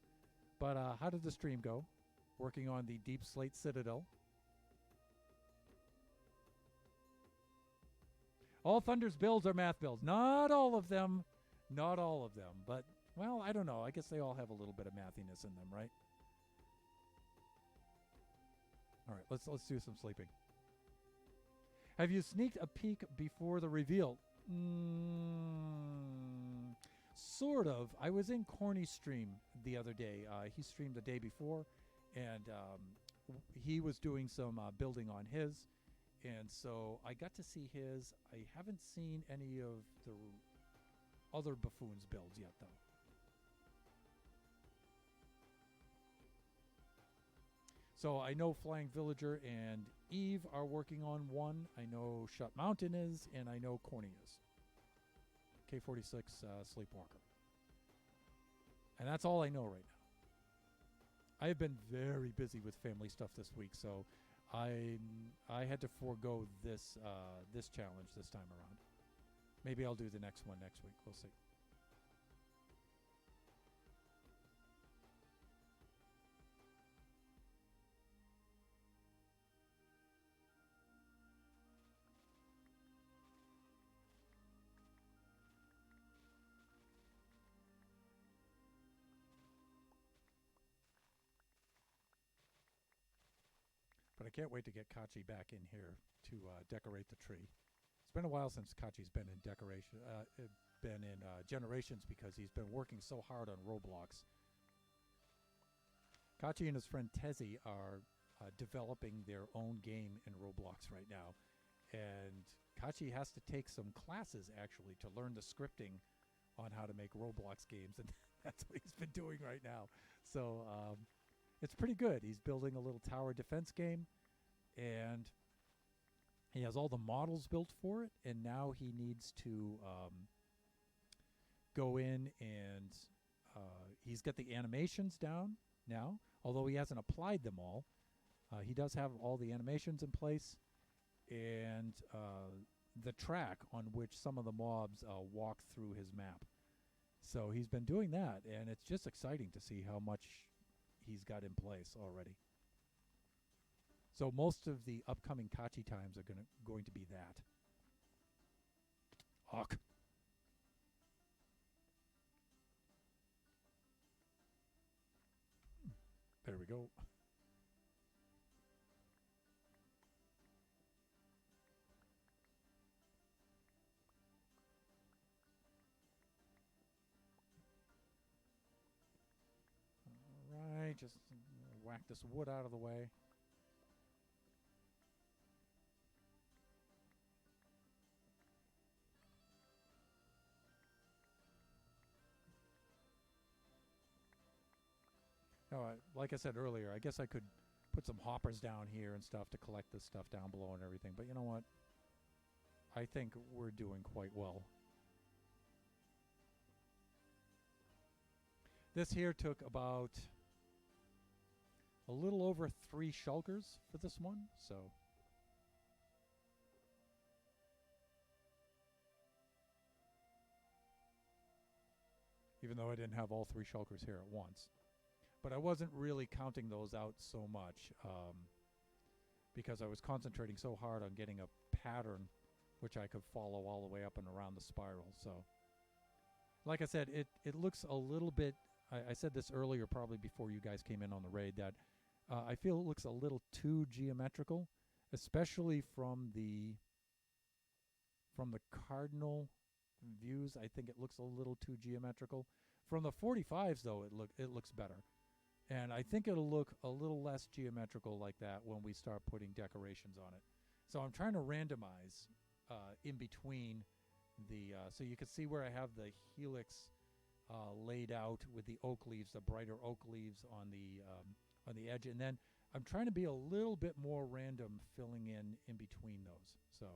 A: but how did the stream go? Working on the Deep Slate Citadel. All Thunder's builds are math builds. Not all of them. Not all of them. But, well, I don't know. I guess they all have a little bit of mathiness in them, right? All right, let's do some sleeping. Have you sneaked a peek before the reveal? Sort of. I was in Corny's stream the other day. He streamed the day before, and he was doing some building on his, and so I got to see his. I haven't seen any of the other Buffoons builds yet, though. So I know Flying Villager and Eve are working on one. I know Shut Mountain is, and I know Corny is. K46 Sleepwalker. And that's all I know right now. I have been very busy with family stuff this week, so I had to forego this this challenge this time around. Maybe I'll do the next one next week. We'll see. But I can't wait to get Kachi back in here to decorate the tree. It's been a while since Kachi's been in Generations because he's been working so hard on Roblox. Kachi and his friend Tezzy are developing their own game in Roblox right now. And Kachi has to take some classes, actually, to learn the scripting on how to make Roblox games. And that's what he's been doing right now. So it's pretty good. He's building a little tower defense game. And he has all the models built for it. And now he needs to go in and he's got the animations down now. Although he hasn't applied them all. He does have all the animations in place. And the track on which some of the mobs walk through his map. So he's been doing that, and it's just exciting to see how much he's got in place already. So most of the upcoming Kachi times are going to be that. Hawk. There we go. Alright, just whack this wood out of the way. Like I said earlier, I guess I could put some hoppers down here and stuff to collect this stuff down below and everything. But you know what? I think we're doing quite well. This here took about a little over 3 shulkers for this one, so... Even though I didn't have all 3 shulkers here at once. But I wasn't really counting those out so much because I was concentrating so hard on getting a pattern which I could follow all the way up and around the spiral. So, like I said, it looks a little bit... I said this earlier, probably before you guys came in on the raid, that I feel it looks a little too geometrical, especially from the cardinal views. I think it looks a little too geometrical. From the 45s, though, it looks better. And I think it'll look a little less geometrical like that when we start putting decorations on it. So I'm trying to randomize in between the... so you can see where I have the helix laid out with the oak leaves, the brighter oak leaves on the edge. And then I'm trying to be a little bit more random filling in between those. So...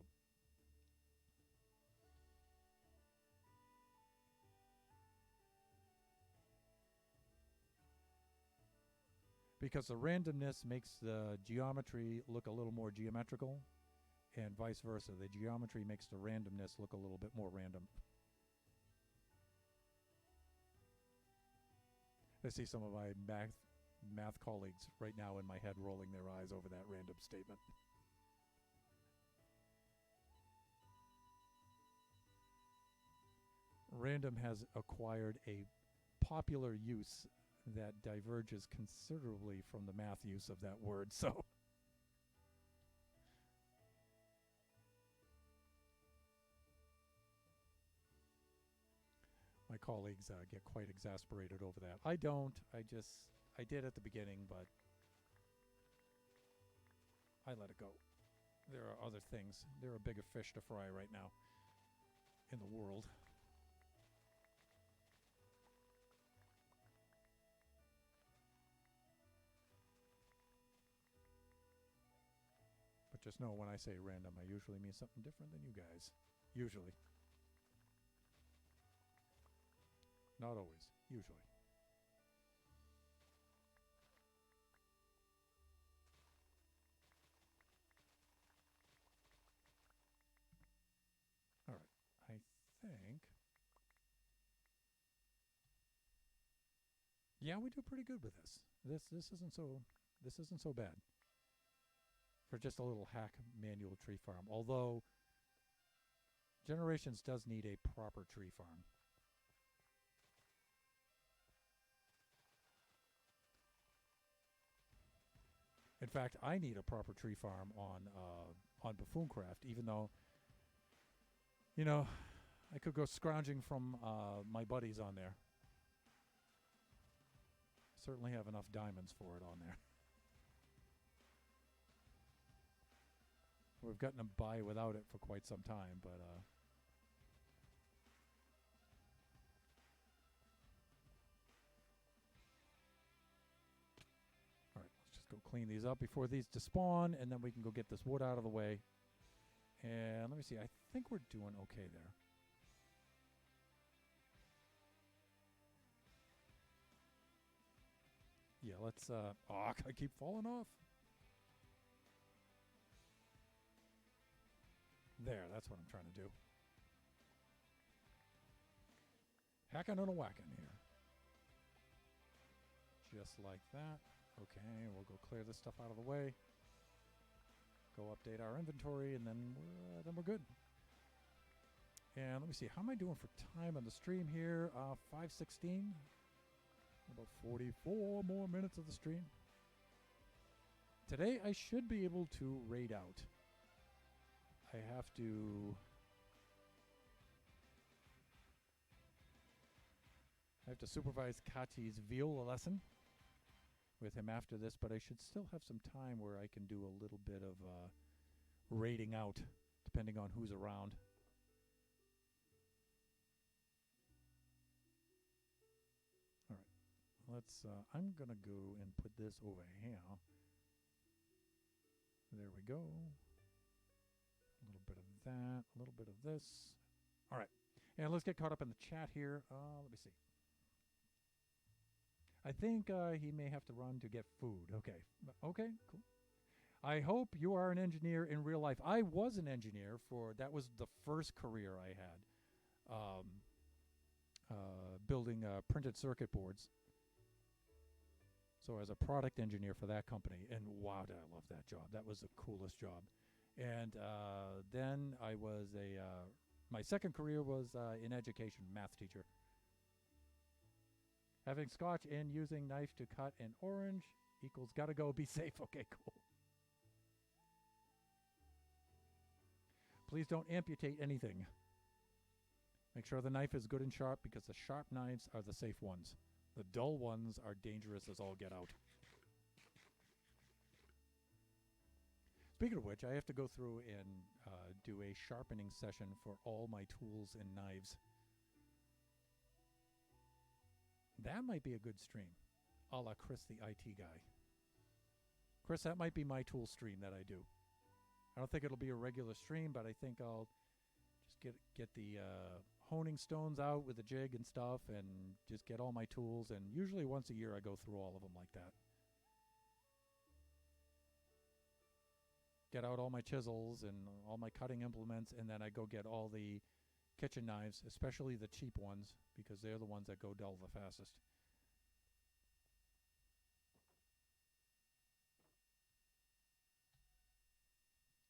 A: because the randomness makes the geometry look a little more geometrical, and vice versa. The geometry makes the randomness look a little bit more random. I see some of my math colleagues right now in my head rolling their eyes over that random statement. Random has acquired a popular use that diverges considerably from the math use of that word, so... my colleagues get quite exasperated over that. I don't. I did at the beginning, but I let it go. There are other things. There are bigger fish to fry right now in the world. But just know when I say random, I usually mean something different than you guys. Usually. Not always. Usually. All right. I think... yeah, we do pretty good with this. This isn't so bad. For just a little hack manual tree farm. Although Generations does need a proper tree farm. In fact, I need a proper tree farm on Buffooncraft, even though, you know, I could go scrounging from my buddies on there. Certainly have enough diamonds for it on there. We've gotten by without it for quite some time, but all right, let's just go clean these up before these despawn, and then we can go get this wood out of the way. And let me see, I think we're doing okay there. Yeah, let's, oh, I keep falling off. There, that's what I'm trying to do. Hacking and a whacking here. Just like that. Okay, we'll go clear this stuff out of the way. Go update our inventory, and then we're good. And let me see, how am I doing for time on the stream here? 5:16. About 44 more minutes of the stream. Today I should be able to raid out. I have to supervise Kachi's viola lesson with him after this, but I should still have some time where I can do a little bit of raiding out, depending on who's around. All right, let's. I'm gonna go and put this over here. There we go. A little bit of that, a little bit of this. All right, and let's get caught up in the chat here. Let me see. I think he may have to run to get food. Okay. Okay, cool. I hope you are an engineer in real life. I was an engineer that was the first career I had, building printed circuit boards. So I was a product engineer for that company, and wow, did I love that job. That was the coolest job. And then I was my second career was in education, math teacher. Having scotch and using knife to cut an orange equals gotta go, be safe. Okay, cool. Please don't amputate anything. Make sure the knife is good and sharp, because the sharp knives are the safe ones. The dull ones are dangerous as all get out. Speaking of which, I have to go through and do a sharpening session for all my tools and knives. That might be a good stream, a la Chris the IT guy. Chris, that might be my tool stream that I do. I don't think it'll be a regular stream, but I think I'll just get the honing stones out with the jig and stuff, and just get all my tools. And usually once a year I go through all of them like that. Get out all my chisels and all my cutting implements, and then I go get all the kitchen knives, especially the cheap ones, because they're the ones that go dull the fastest.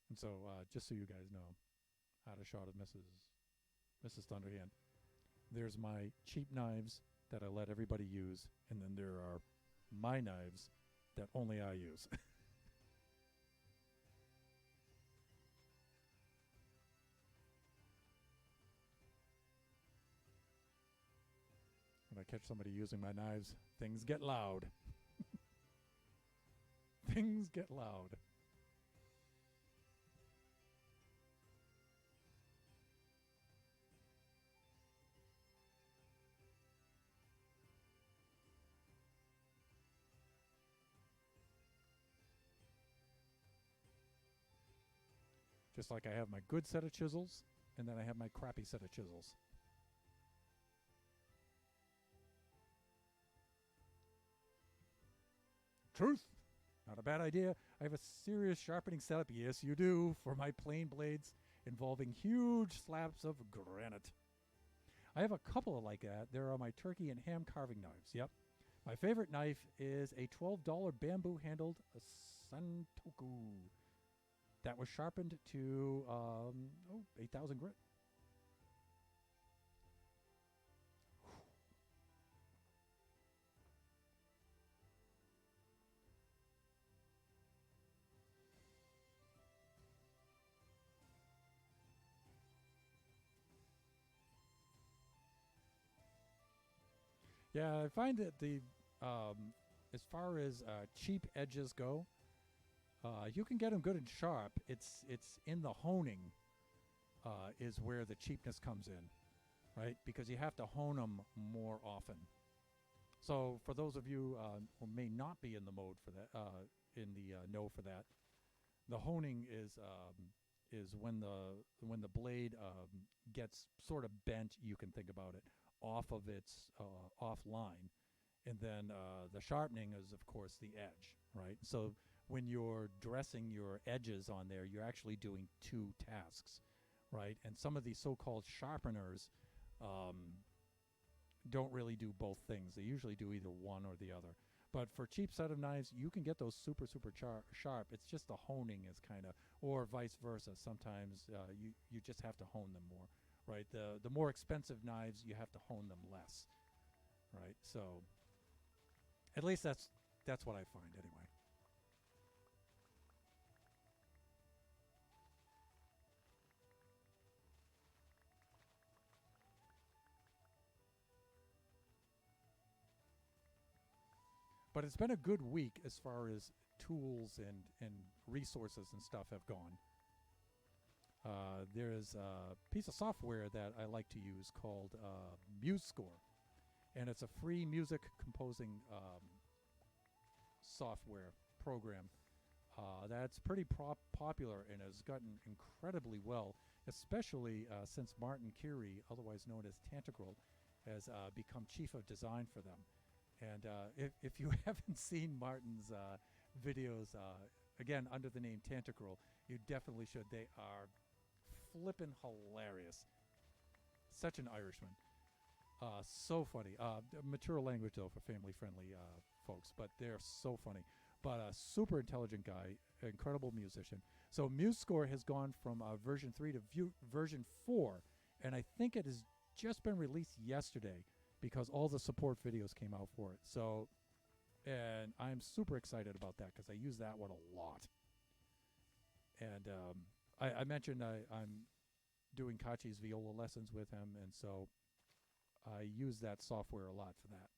A: And so, just so you guys know, I had a shot of Mrs. Thunderhand. There's my cheap knives that I let everybody use, and then there are my knives that only I use. When I catch somebody using my knives, things get loud. Things get loud. Just like I have my good set of chisels, and then I have my crappy set of chisels. Truth. Not a bad idea. I have a serious sharpening setup. Yes, you do. For my plain blades involving huge slabs of granite. I have a couple like that. There are my turkey and ham carving knives. Yep. My favorite knife is a $12 bamboo handled Santoku that was sharpened to 8,000 grit. Yeah, I find that as far as cheap edges go, you can get them good and sharp. It's in the honing is where the cheapness comes in, right? Because you have to hone them more often. So for those of you who may not be in the mode for that, in the know for that, the honing is when the blade gets sort of bent. You can think about it off of its offline, and then the sharpening is of course the edge, right? So when you're dressing your edges on there, you're actually doing two tasks, right? And some of these so-called sharpeners um, don't really do both things. They usually do either one or the other. But for cheap set of knives, you can get those super sharp. It's just the honing is kind of, or vice versa. Sometimes you just have to hone them more, right? The more expensive knives, you have to hone them less, right? So at least that's what I find anyway. But it's been a good week as far as tools and resources and stuff have gone. There's a piece of software that I like to use called MuseScore, and it's a free music composing software program that's pretty popular and has gotten incredibly well, especially since Martin Curie, otherwise known as Tantagral, has become chief of design for them. And if you haven't seen Martin's videos, again, under the name Tantagral, you definitely should. They are flippin' hilarious. Such an Irishman. So funny. Mature language, though, for family-friendly folks, but they're so funny. But a super intelligent guy, incredible musician. So MuseScore has gone from version 3 to version 4, and I think it has just been released yesterday because all the support videos came out for it. So, and I'm super excited about that because I use that one a lot. And I mentioned I'm doing Kachi's viola lessons with him, and so I use that software a lot for that.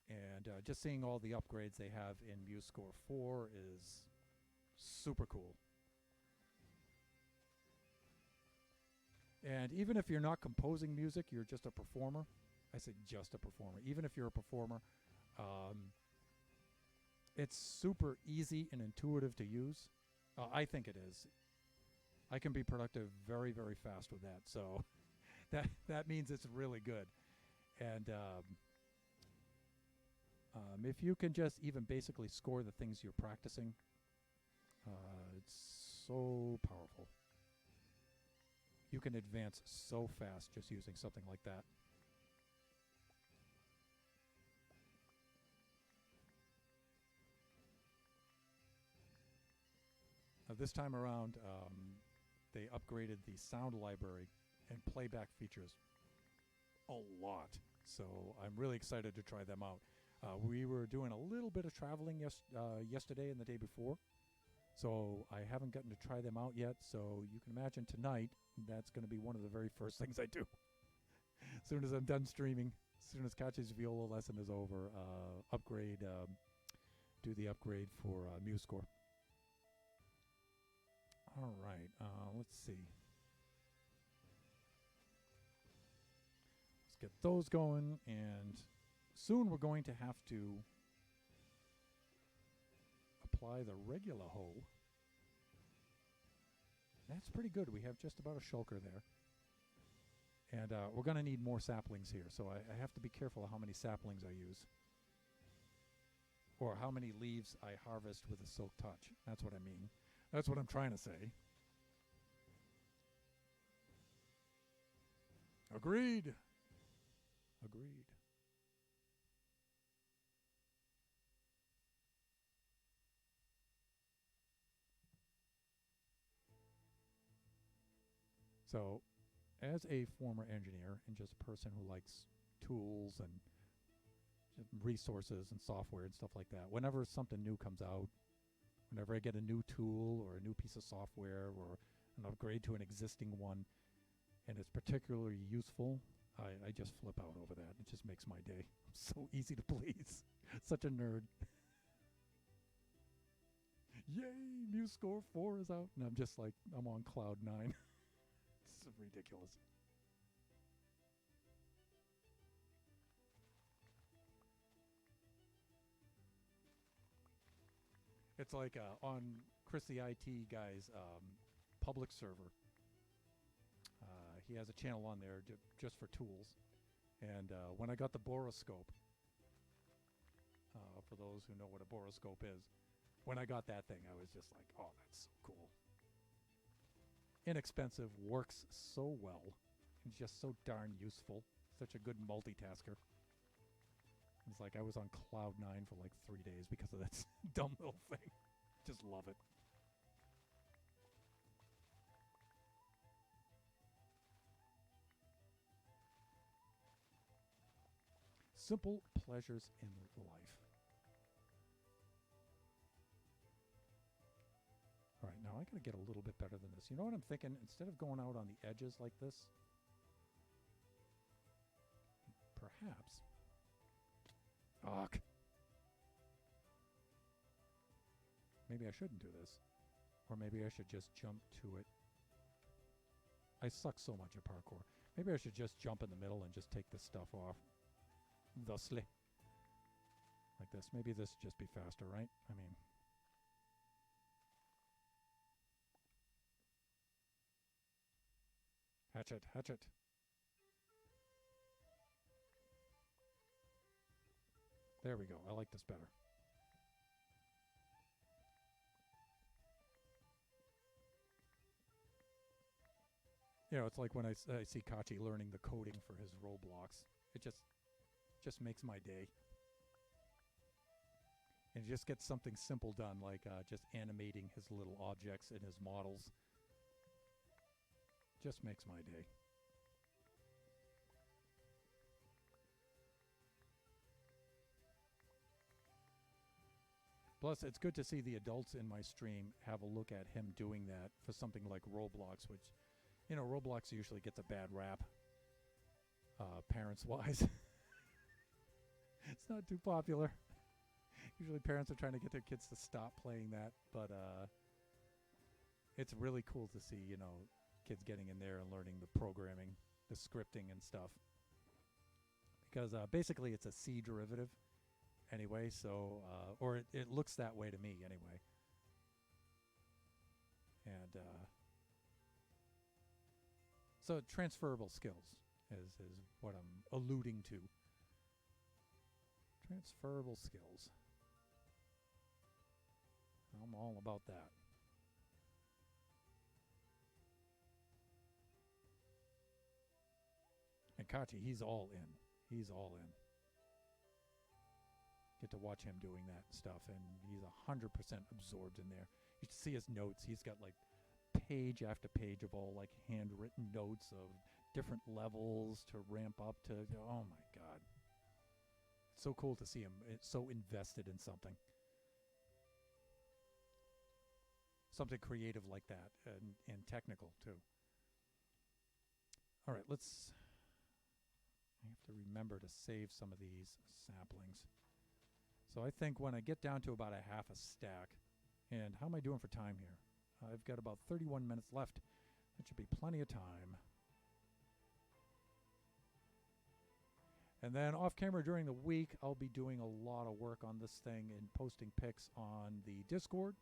A: And just seeing all the upgrades they have in MuseScore 4 is super cool. And even if you're not composing music, you're just a performer. I say just a performer. Even if you're a performer, it's super easy and intuitive to use. I think it is. I can be productive very, very fast with that. So that means it's really good. And if you can just even basically score the things you're practicing, it's so powerful. You can advance so fast just using something like that. This time around, they upgraded the sound library and playback features a lot. So I'm really excited to try them out. We were doing a little bit of traveling yesterday and the day before, so I haven't gotten to try them out yet. So you can imagine tonight, that's going to be one of the very first things I do. As soon as I'm done streaming, as soon as Kachi's viola lesson is over, do the upgrade for MuseScore. All right, let's see. Let's get those going, and soon we're going to have to apply the regular hoe. That's pretty good. We have just about a shulker there. And we're going to need more saplings here, so I have to be careful of how many saplings I use. Or how many leaves I harvest with a silk touch. That's what I mean. That's what I'm trying to say. Agreed. Agreed. So, as a former engineer and just a person who likes tools and resources and software and stuff like that, whenever something new comes out, whenever I get a new tool or a new piece of software or an upgrade to an existing one, and it's particularly useful, I just flip out over that. It just makes my day. I'm so easy to please. Such a nerd. Yay, MuseScore 4 is out. And I'm just like, I'm on cloud 9. This is ridiculous. It's like on Chris the IT guy's public server. He has a channel on there just for tools. And when I got the Boroscope, for those who know what a Boroscope is, when I got that thing, I was just like, oh, that's so cool. Inexpensive, works so well, and just so darn useful. Such a good multitasker. It's like I was on cloud 9 for like 3 days because of that dumb little thing. Just love it. Simple pleasures in life. All right, now I gotta get a little bit better than this. You know what I'm thinking? Instead of going out on the edges like this, perhaps... Ugh. Maybe I shouldn't do this. Or maybe I should just jump to it. I suck so much at parkour. Maybe I should just jump in the middle and just take this stuff off. Thusly. Like this. Maybe this would just be faster, right? I mean... Hatchet, hatchet. There we go. I like this better. You know, it's like when I see Kachi learning the coding for his Roblox. It just makes my day. And he just gets something simple done, like just animating his little objects and his models. Just makes my day. Plus, it's good to see the adults in my stream have a look at him doing that for something like Roblox, which, you know, Roblox usually gets a bad rap, parents-wise. It's not too popular. Usually parents are trying to get their kids to stop playing that, but it's really cool to see, you know, kids getting in there and learning the programming, the scripting and stuff. Because basically it's a C derivative anyway, so, or it looks that way to me anyway. And so transferable skills is what I'm alluding to. Transferable skills. I'm all about that. And Kachi, he's all in. He's all in. Get to watch him doing that stuff, and he's 100% absorbed in there. You should see his notes. He's got like page after page of all like handwritten notes of different levels to ramp up to. Oh my God. It's so cool to see him. It's so invested in something. Something creative like that, and technical too. All right, let's... I have to remember to save some of these saplings. So I think when I get down to about a half a stack, and how am I doing for time here? I've got about 31 minutes left. That should be plenty of time. And then off camera during the week, I'll be doing a lot of work on this thing and posting pics on the Discord.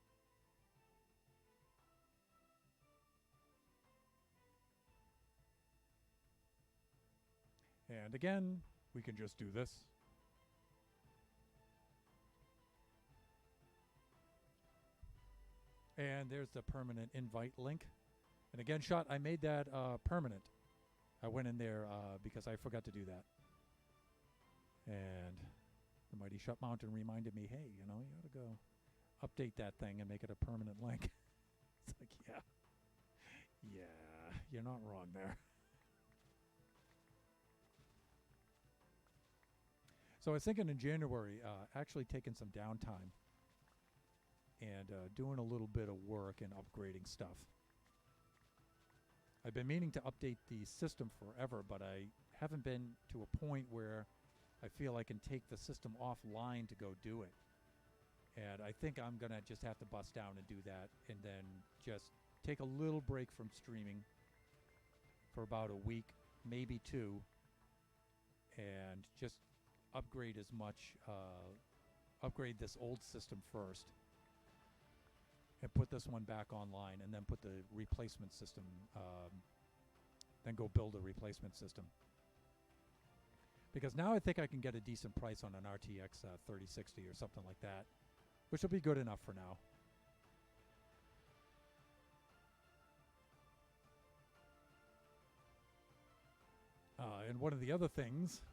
A: And again, we can just do this. And there's the permanent invite link. And again, Shot, I made that permanent. I went in there because I forgot to do that. And the Mighty Shut Mountain reminded me, hey, you know, you ought to go update that thing and make it a permanent link. It's like, yeah, you're not wrong there. So I was thinking in January, actually taking some downtime and doing a little bit of work and upgrading stuff. I've been meaning to update the system forever, but I haven't been to a point where I feel I can take the system offline to go do it. And I think I'm going to just have to bust down and do that, and then just take a little break from streaming for about a week, maybe two, and just upgrade as much, upgrade this old system first, and put this one back online, and then put the replacement system, then go build a replacement system. Because now I think I can get a decent price on an RTX 3060 or something like that, which will be good enough for now. And one of the other things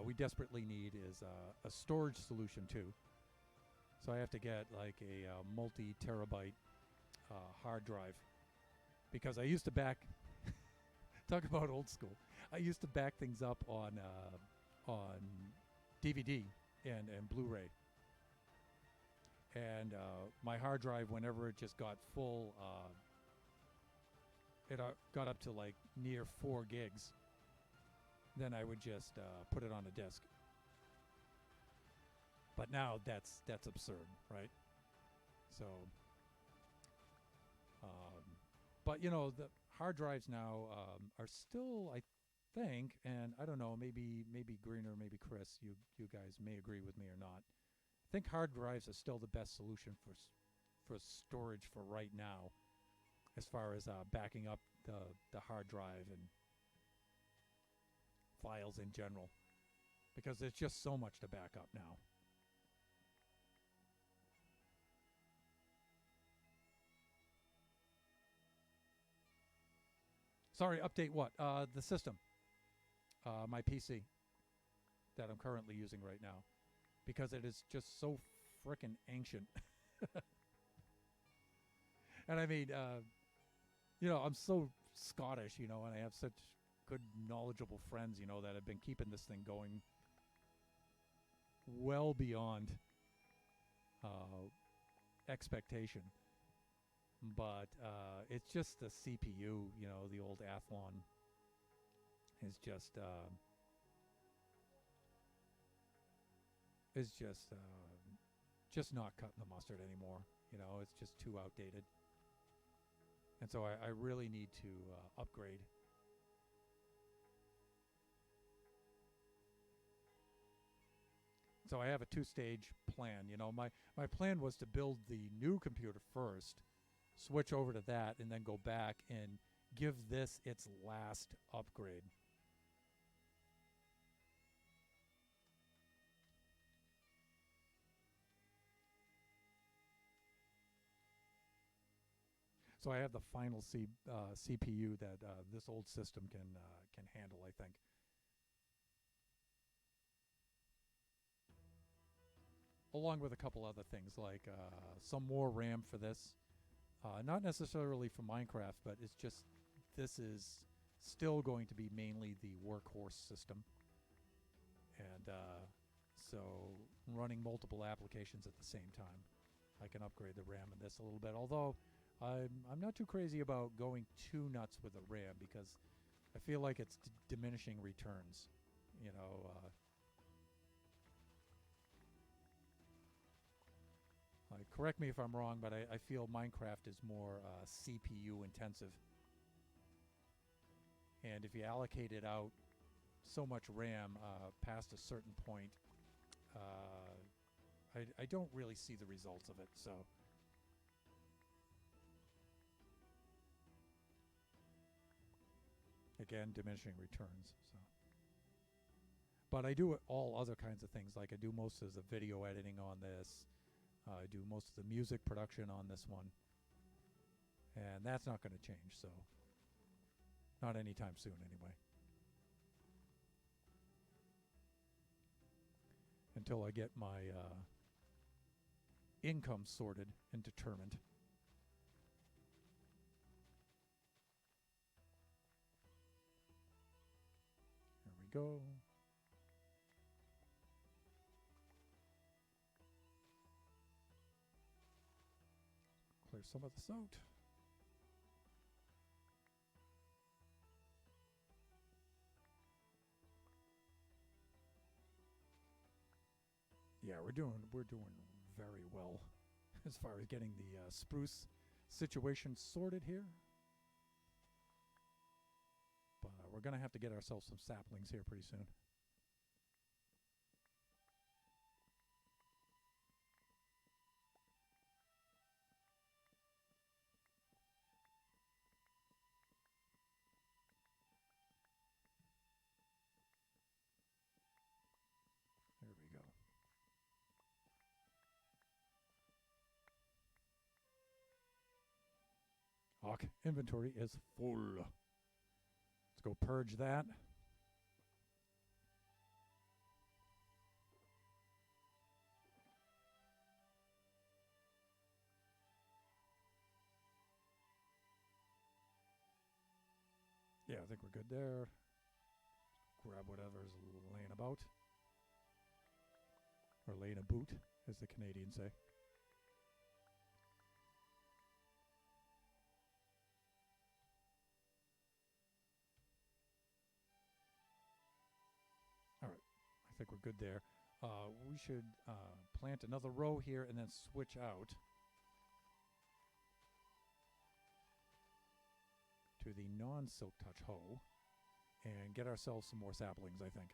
A: we desperately need is a storage solution too. So I have to get like a multi-terabyte hard drive, because I used to back talk about old school. I used to back things up on DVD and Blu-ray, and my hard drive, whenever it just got full, it got up to like near 4 gigs. Then I would just put it on a disk. But now that's absurd, right? So, but you know, the hard drives now are still, I think, and I don't know, maybe Greener, maybe Chris, you guys may agree with me or not. I think hard drives are still the best solution for storage for right now, as far as backing up the hard drive and files in general, because there's just so much to back up now. Sorry, update what? The system. My PC that I'm currently using right now, because it is just so frickin' ancient. And I mean, you know, I'm so Scottish, you know, and I have such good, knowledgeable friends, you know, that have been keeping this thing going well beyond expectation. But it's just the CPU, you know, the old Athlon is just not cutting the mustard anymore. You know, it's just too outdated. And so I really need to upgrade. So I have a 2-stage plan. You know, my plan was to build the new computer first, switch over to that, and then go back and give this its last upgrade. So I have the final CPU that this old system can handle, I think. Along with a couple other things, like some more RAM for this. Not necessarily for Minecraft, but it's just, this is still going to be mainly the workhorse system. And so running multiple applications at the same time, I can upgrade the RAM in this a little bit. Although I'm not too crazy about going too nuts with the RAM, because I feel like it's diminishing returns. You know, correct me if I'm wrong, but I feel Minecraft is more CPU intensive. And if you allocate it out so much RAM past a certain point, I don't really see the results of it. So again, diminishing returns. So, but I do all other kinds of things. Like I do most of the video editing on this. I do most of the music production on this one. And that's not going to change, so not anytime soon anyway. Until I get my income sorted and determined. There we go. Clear some of this out. we're doing very well as far as getting the spruce situation sorted here. But we're going to have to get ourselves some saplings here pretty soon. There we go. Hawk, inventory is full. Let's go purge that. Yeah, I think we're good there. Grab whatever's laying about. Or laying a boot, as the Canadians say. All right, I think we're good there. We should plant another row here and then switch out to the non-Silk Touch hoe and get ourselves some more saplings, I think.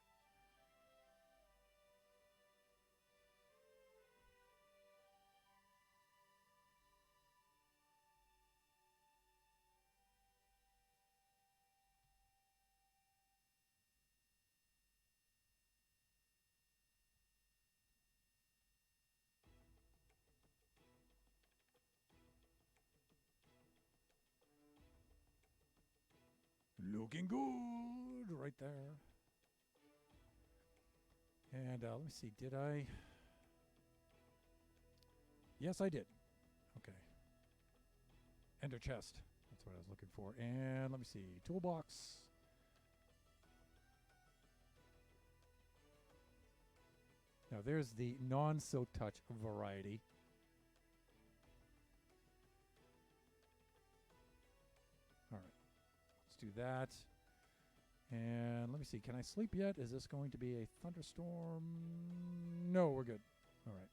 A: Looking good right there. And let me see, did I? Yes, I did. Okay. Ender chest. That's what I was looking for. And let me see, toolbox. Now there's the non-Silk Touch variety. All right, let's do that. And let me see, can I sleep yet? Is this going to be a thunderstorm? No, we're good. All right.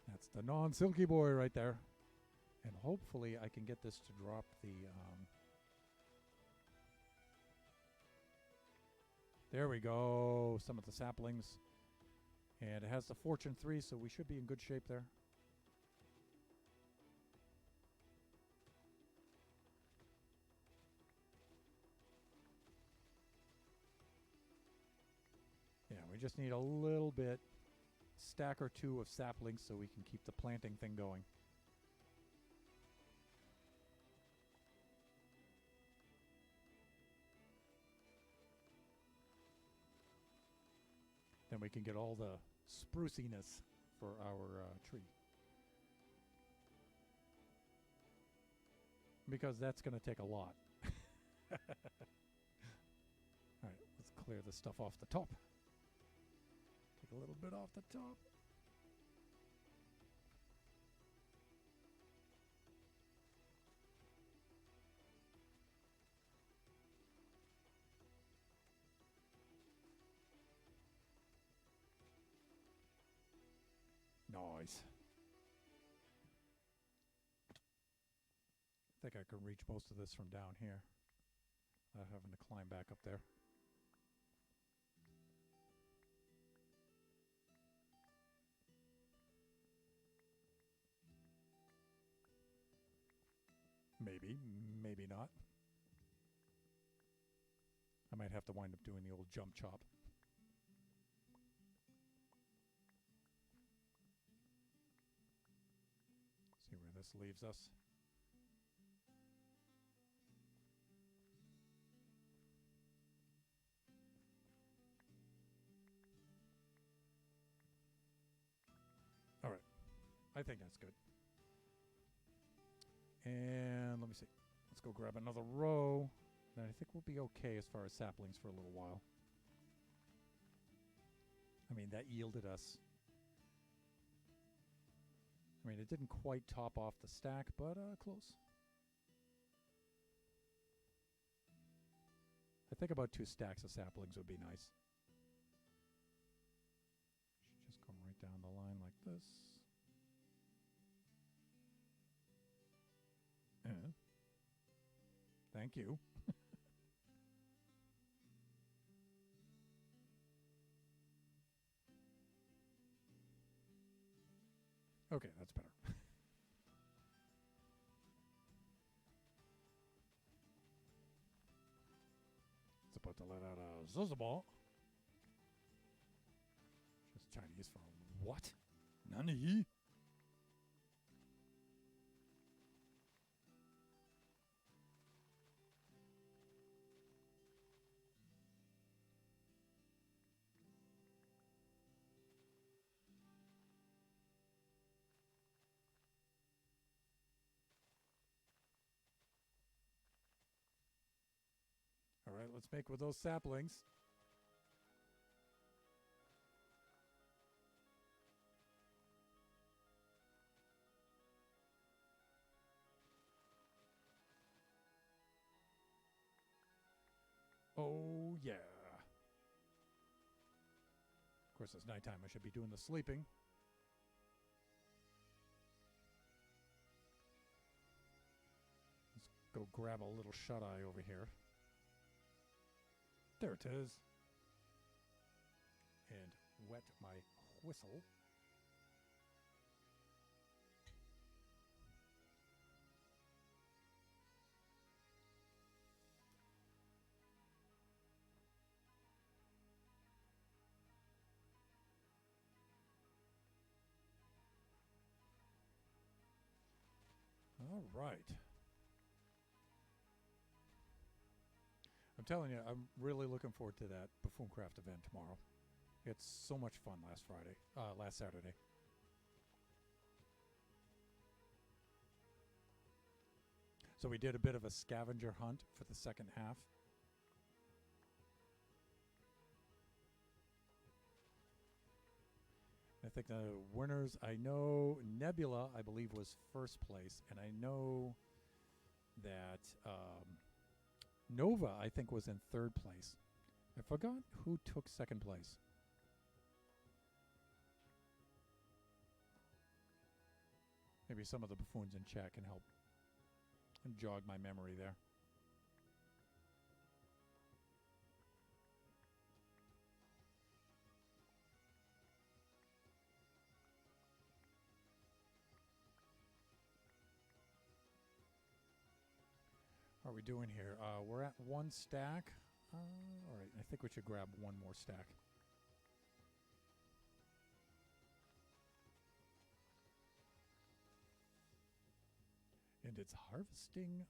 A: That's the non-silky boy right there. And hopefully I can get this to drop the... there we go. Some of the saplings. And it has the Fortune 3, so we should be in good shape there. Yeah, we just need a little bit, stack or two of saplings so we can keep the planting thing going. Then we can get all the spruciness for our tree. Because that's going to take a lot. All right, let's clear this stuff off the top. Take a little bit off the top. Nice. I think I can reach most of this from down here without having to climb back up there. Maybe, maybe not. I might have to wind up doing the old jump chop. See where this leaves us. All right, I think that's good. And let me see. Let's go grab another row. And I think we'll be okay as far as saplings for a little while. I mean, that yielded us. I mean, it didn't quite top off the stack, but close. think about 2 stacks of saplings would be nice. Should just come right down the line like this. Thank you. Okay, that's better. It's about to let out a Zuzaball. Just Chinese for what? Nani? All right, let's make with those saplings. Oh, yeah. Of course, it's nighttime. I should be doing the sleeping. Let's go grab a little shut-eye over here. There it is. And wet my whistle. All right. I'm telling you, I'm really looking forward to that Buffooncraft event tomorrow. It's so much fun last Saturday. So we did a bit of a scavenger hunt for the second half. I think the winners, I know Nebula, I believe, was first place. And I know that Nova, I think, was in third place. I forgot who took second place. Maybe some of the buffoons in chat can help and jog my memory there. How are we doing here? We're at 1 stack. All right, I think we should grab 1 more stack. And it's harvesting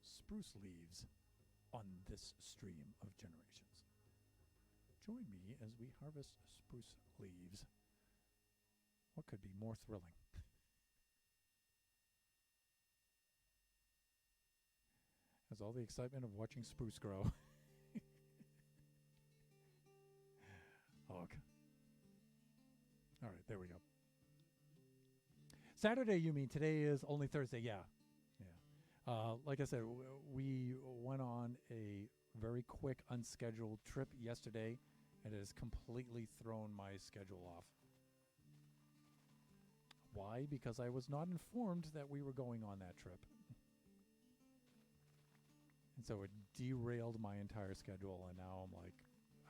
A: spruce leaves on this stream of Generations. Join me as we harvest spruce leaves. What could be more thrilling? Has all the excitement of watching spruce grow. Hog. All right, there we go. Saturday, you mean? Today is only Thursday. Yeah. Like I said, we went on a very quick, unscheduled trip yesterday, and it has completely thrown my schedule off. Why? Because I was not informed that we were going on that trip. And so it derailed my entire schedule, and now I'm like,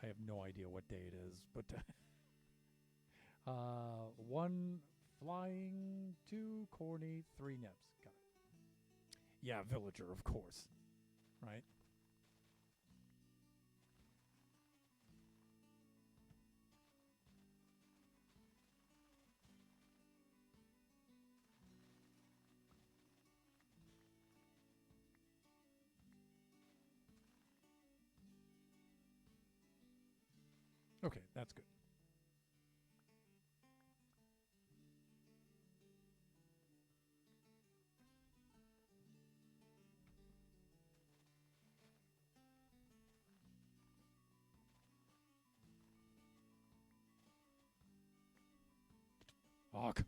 A: I have no idea what day it is. But 1 flying, 2 corny, 3 nips. Got it. Yeah, villager, of course. Right? Okay, that's good. Ugh.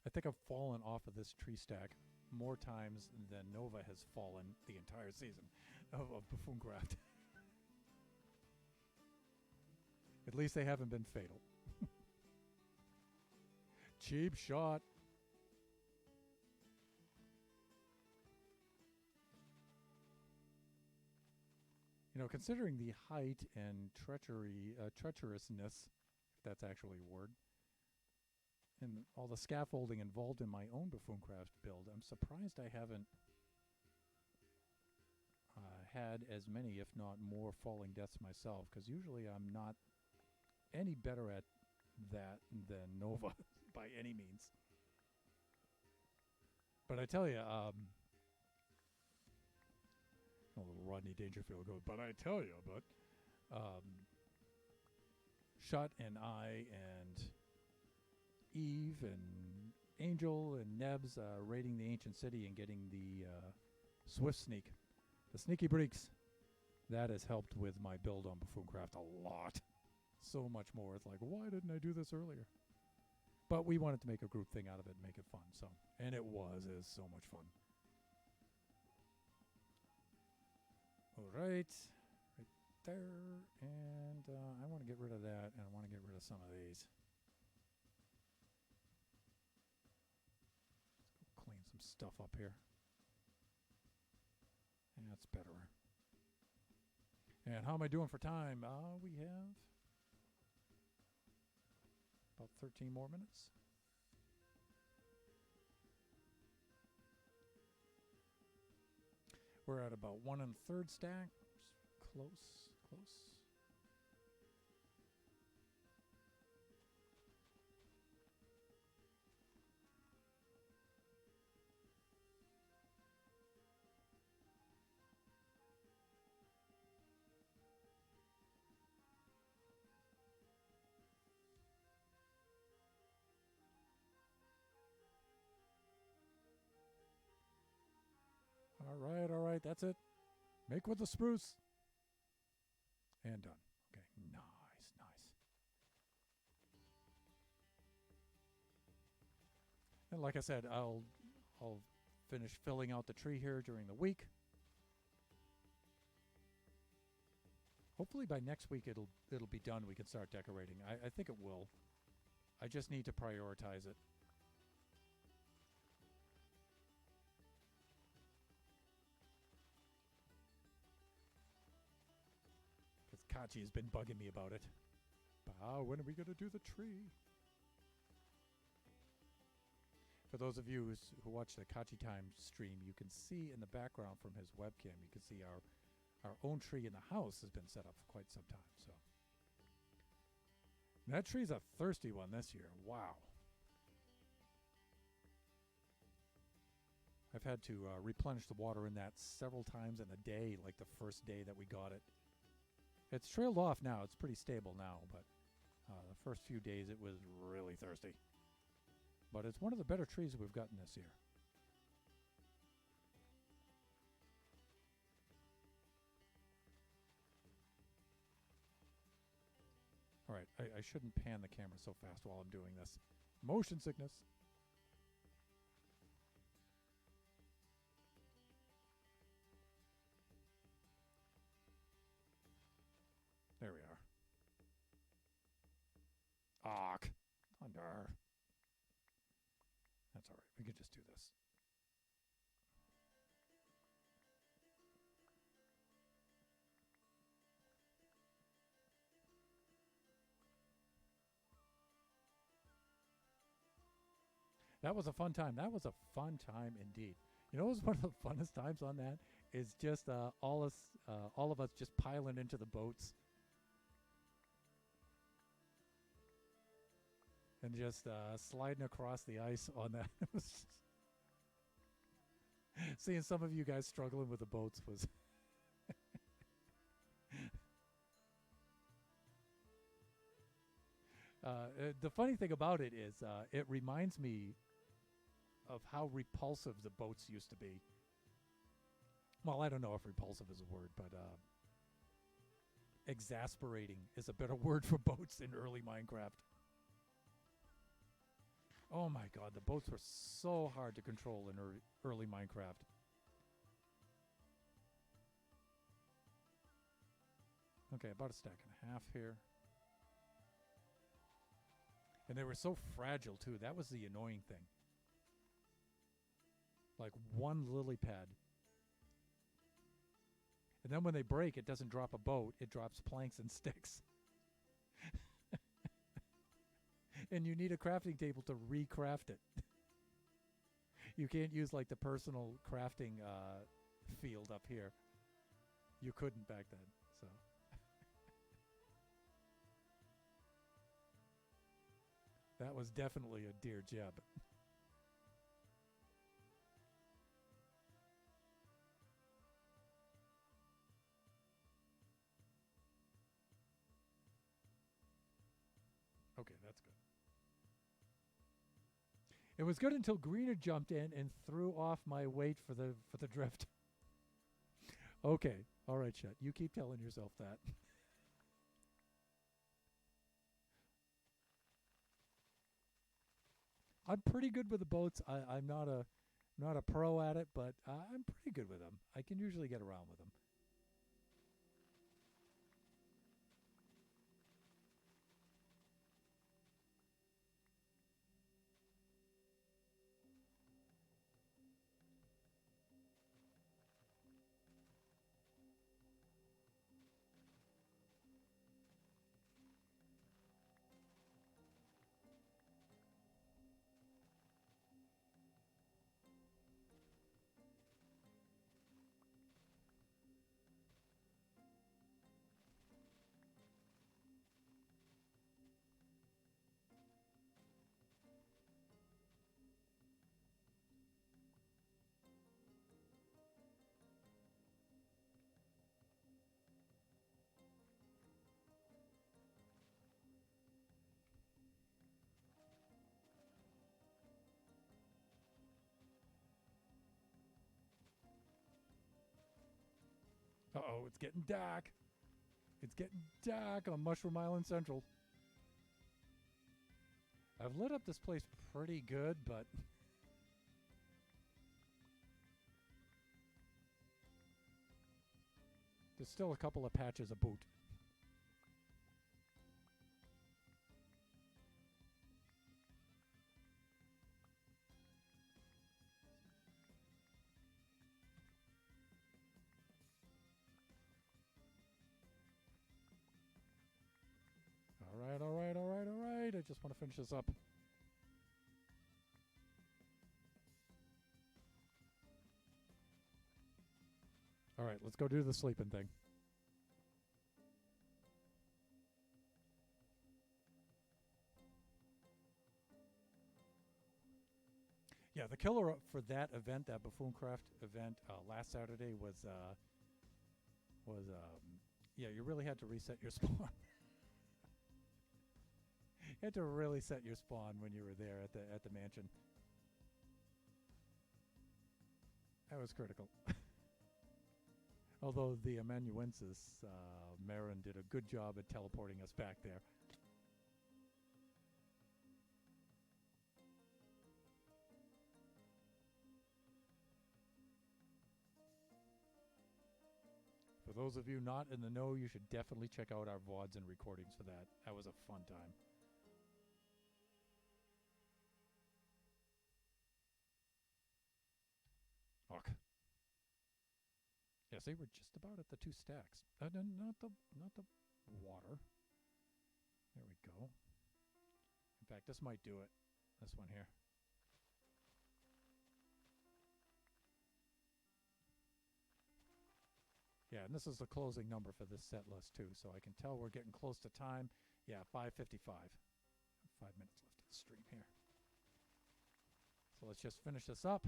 A: I think I've fallen off of this tree stack more times than Nova has fallen the entire season. of Buffooncraft. At least they haven't been fatal. Cheap shot. You know, considering the height and treacherousness, if that's actually a word, and all the scaffolding involved in my own Buffooncraft build, I'm surprised I haven't had as many, if not more, falling deaths myself, because usually I'm not any better at that than Nova by any means. But I tell you, a little Rodney Dangerfield goes, but I tell you, Shut and I and Eve and Angel and Nebs raiding the ancient city and getting the Swift Sneak, the Sneaky Breaks. That has helped with my build on Buffooncraft a lot. So much more. It's like, why didn't I do this earlier? But we wanted to make a group thing out of it and make it fun. So, and it is so much fun. All right. Right there. And I want to get rid of that, and I want to get rid of some of these. Let's go clean some stuff up here. That's better. And how am I doing for time? We have about 13 more minutes. We're at about 1 1/3 stack. Close. All right, that's it. Make with the spruce. And done. Okay, nice. And like I said, I'll finish filling out the tree here during the week. Hopefully by next week it'll be done. We can start decorating. I think it will. I just need to prioritize it. Kachi has been bugging me about it. When are we going to do the tree? For those of you who watch the Kachi Time stream, you can see in the background from his webcam, you can see our own tree in the house has been set up for quite some time. So and that tree's a thirsty one this year. Wow. I've had to replenish the water in that several times in a day, like the first day that we got it. It's trailed off now. It's pretty stable now, but the first few days it was really thirsty. But it's one of the better trees we've gotten this year. All right, I shouldn't pan the camera so fast while I'm doing this. Motion sickness. There we are. Ach, thunder. That's all right. We can just do this. That was a fun time. That was a fun time indeed. You know what was one of the funnest times on that? Is just all of us just piling into the boats. And just sliding across the ice on that. Seeing some of you guys struggling with the boats was... the funny thing about it is it reminds me of how repulsive the boats used to be. Well, I don't know if repulsive is a word, but exasperating is a better word for boats in early Minecraft. Oh my god, the boats were so hard to control in early Minecraft. Okay, about a stack and a half here. And they were so fragile, too. That was the annoying thing. Like one lily pad. And then when they break, it doesn't drop a boat. It drops planks and sticks. And you need a crafting table to recraft it. You can't use like the personal crafting field up here. You couldn't back then, so. That was definitely a dear Jeb. Okay, that's good. It was good until Greener jumped in and threw off my weight for the drift. Okay, all right, Chet. You keep telling yourself that. I'm pretty good with the boats. I'm not a pro at it, but I'm pretty good with them. I can usually get around with them. Uh-oh, it's getting dark. It's getting dark on Mushroom Island Central. I've lit up this place pretty good, but there's still a couple of patches of boot. All right. I just want to finish this up. All right, let's go do the sleeping thing. Yeah, the killer for that event, that Buffooncraft event last Saturday was yeah, you really had to reset your spawn. You had to really set your spawn when you were there at the mansion. That was critical. Although the amanuensis, Marin did a good job at teleporting us back there. For those of you not in the know, you should definitely check out our VODs and recordings for that. That was a fun time. Fuck. Yeah, see, we're just about at the 2 stacks. Not the water. There we go. In fact, this might do it. This one here. Yeah, and this is the closing number for this set list too, so I can tell we're getting close to time. Yeah, 5:55. 5 minutes left of the stream here. So let's just finish this up.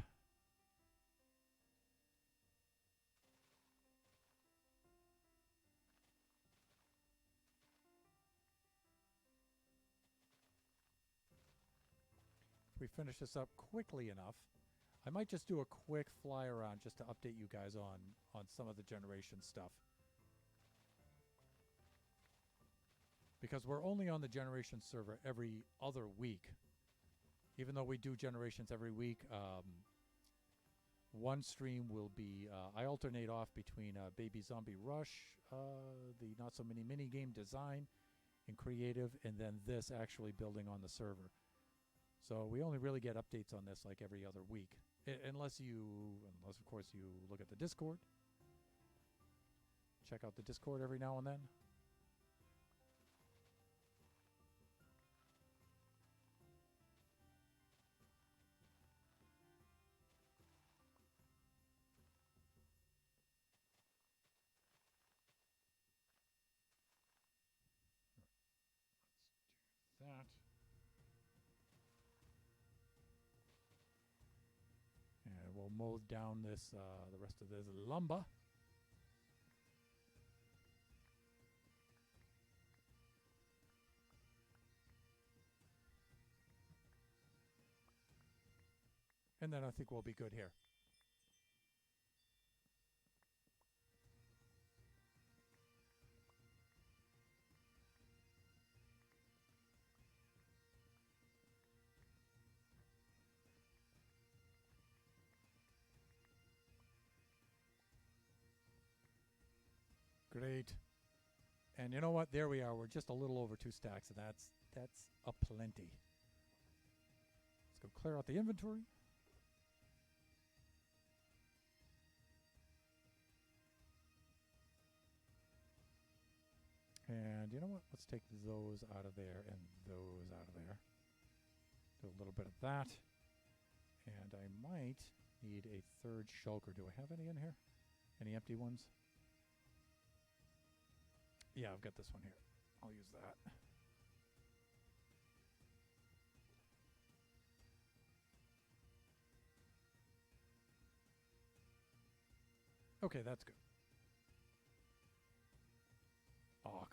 A: If we finish this up quickly enough, I might just do a quick fly around just to update you guys on some of the generation stuff. Because we're only on the generation server every other week. Even though we do generations every week, one stream will be, I alternate off between Baby Zombie Rush, the the not so many mini game design and creative, and then this actually building on the server. So we only really get updates on this like every other week, unless of course you look at the Discord. Check out the Discord every now and then. That. And we'll mow down this, the rest of this lumber. And then I think we'll be good here. Great. And you know what? There we are. We're just a little over 2 stacks, and that's a plenty. Let's go clear out the inventory. And you know what? Let's take those out of there and those out of there. Do a little bit of that. And I might need a third shulker. Do I have any in here? Any empty ones? Yeah, I've got this one here. I'll use that. Okay, that's good. Oh,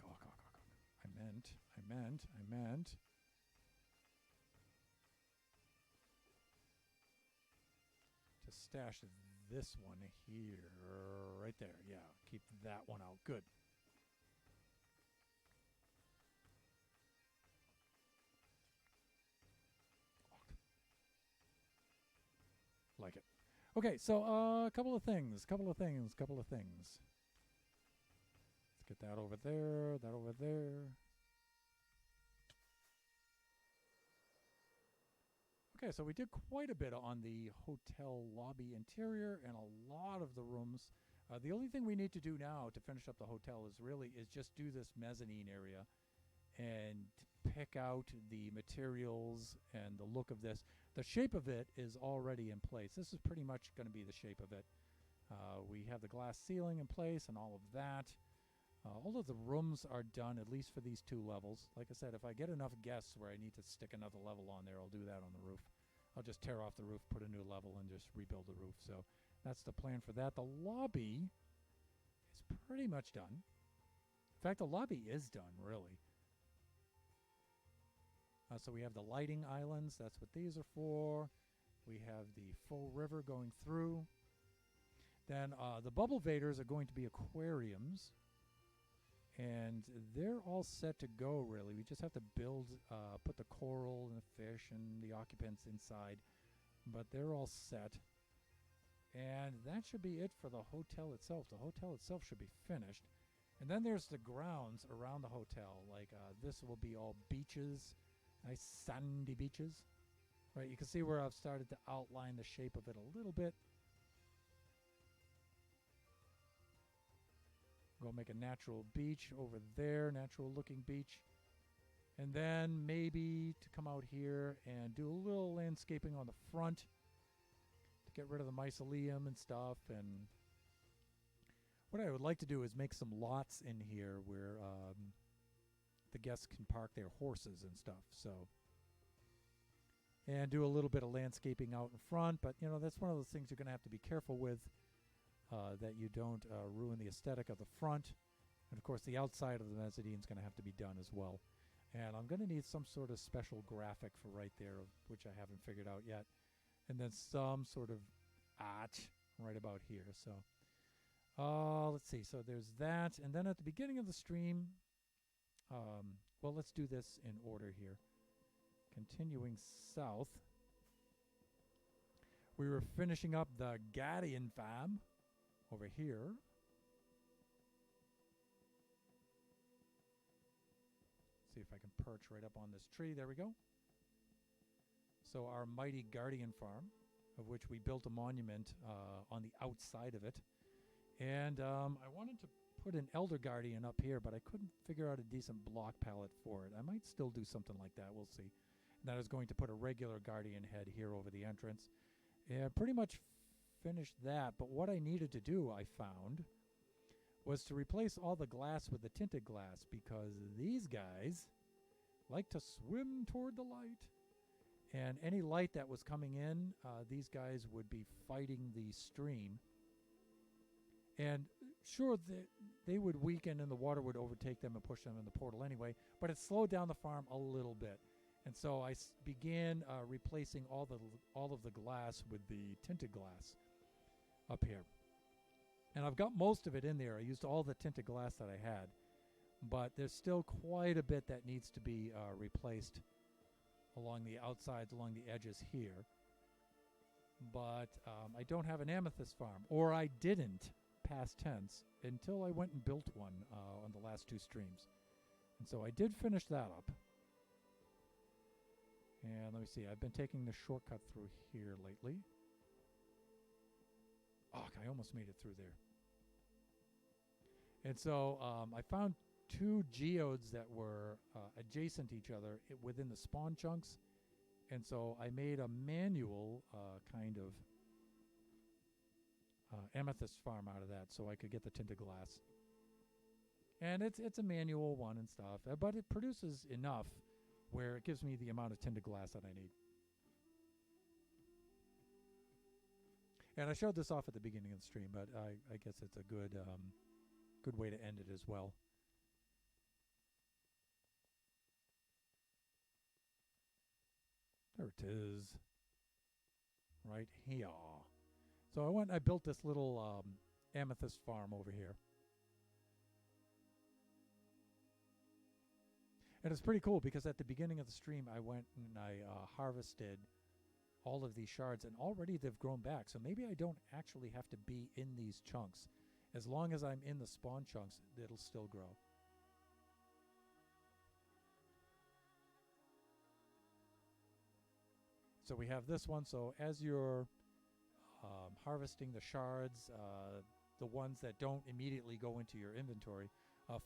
A: I meant. To stash this one here, right there. Yeah, keep that one out. Good. Like it. Okay, so a couple of things. Let's get that over there, that over there. Okay, so we did quite a bit on the hotel lobby interior and a lot of the rooms. The only thing we need to do now to finish up the hotel is just do this mezzanine area and pick out the materials and the look of this. The shape of it is already in place. This is pretty much going to be the shape of it. We have the glass ceiling in place and all of that. All of the rooms are done, at least for these 2 levels. Like I said, if I get enough guests where I need to stick another level on there, I'll do that on the roof. I'll just tear off the roof, put a new level, and just rebuild the roof. So that's the plan for that. The lobby is pretty much done. In fact, the lobby is done, really. So we have the lighting islands. That's what these are for. We have the full river going through. Then the bubble vaders are going to be aquariums. And they're all set to go, really. We just have to build, put the coral and the fish and the occupants inside. But they're all set. And that should be it for the hotel itself. The hotel itself should be finished. And then there's the grounds around the hotel. Like this will be all beaches, nice sandy beaches. Right, you can see where I've started to outline the shape of it a little bit. Go make a natural beach over there, natural looking beach. And then maybe to come out here and do a little landscaping on the front to get rid of the mycelium and stuff. And what I would like to do is make some lots in here where the guests can park their horses and stuff. So, and do a little bit of landscaping out in front. But, you know, that's one of those things you're going to have to be careful with. That you don't ruin the aesthetic of the front. And, of course, the outside of the mezzanine is going to have to be done as well. And I'm going to need some sort of special graphic for right there, which I haven't figured out yet. And then some sort of art right about here. So, let's see. So there's that. And then at the beginning of the stream, well, let's do this in order here. Continuing south, we were finishing up the Guardian farm over here. see if I can perch right up on this tree. There we go. So our mighty Guardian Farm, of which we built a monument on the outside of it. And I wanted to put an Elder Guardian up here, but I couldn't figure out a decent block palette for it. I might still do something like that. We'll see. And then I was going to put a regular Guardian head here over the entrance. And pretty much finished that. But what I needed to do, I found, was to replace all the glass with the tinted glass, because these guys like to swim toward the light. And any light that was coming in, these guys would be fighting the stream. And sure, they would weaken and the water would overtake them and push them in the portal anyway, but it slowed down the farm a little bit. And so I began replacing all of the glass with the tinted glass up here. And I've got most of it in there. I used all the tinted glass that I had, but there's still quite a bit that needs to be replaced along the outsides, along the edges here. But I don't have an amethyst farm, or I didn't, past tense, until I went and built one on the last 2 streams. And so I did finish that up. And let me see, I've been taking the shortcut through here lately. Oh, I almost made it through there. And so I found 2 geodes that were adjacent to each other within the spawn chunks. And so I made a manual kind of amethyst farm out of that so I could get the tinted glass. And it's a manual one and stuff, but it produces enough where it gives me the amount of tinted glass that I need. And I showed this off at the beginning of the stream, but I guess it's a good way to end it as well. There it is. Right here. So I built this little amethyst farm over here. And it's pretty cool because at the beginning of the stream, I went and I harvested all of these shards, and already they've grown back. So maybe I don't actually have to be in these chunks. As long as I'm in the spawn chunks, it'll still grow. So we have this one. So as you're harvesting the shards, the ones that don't immediately go into your inventory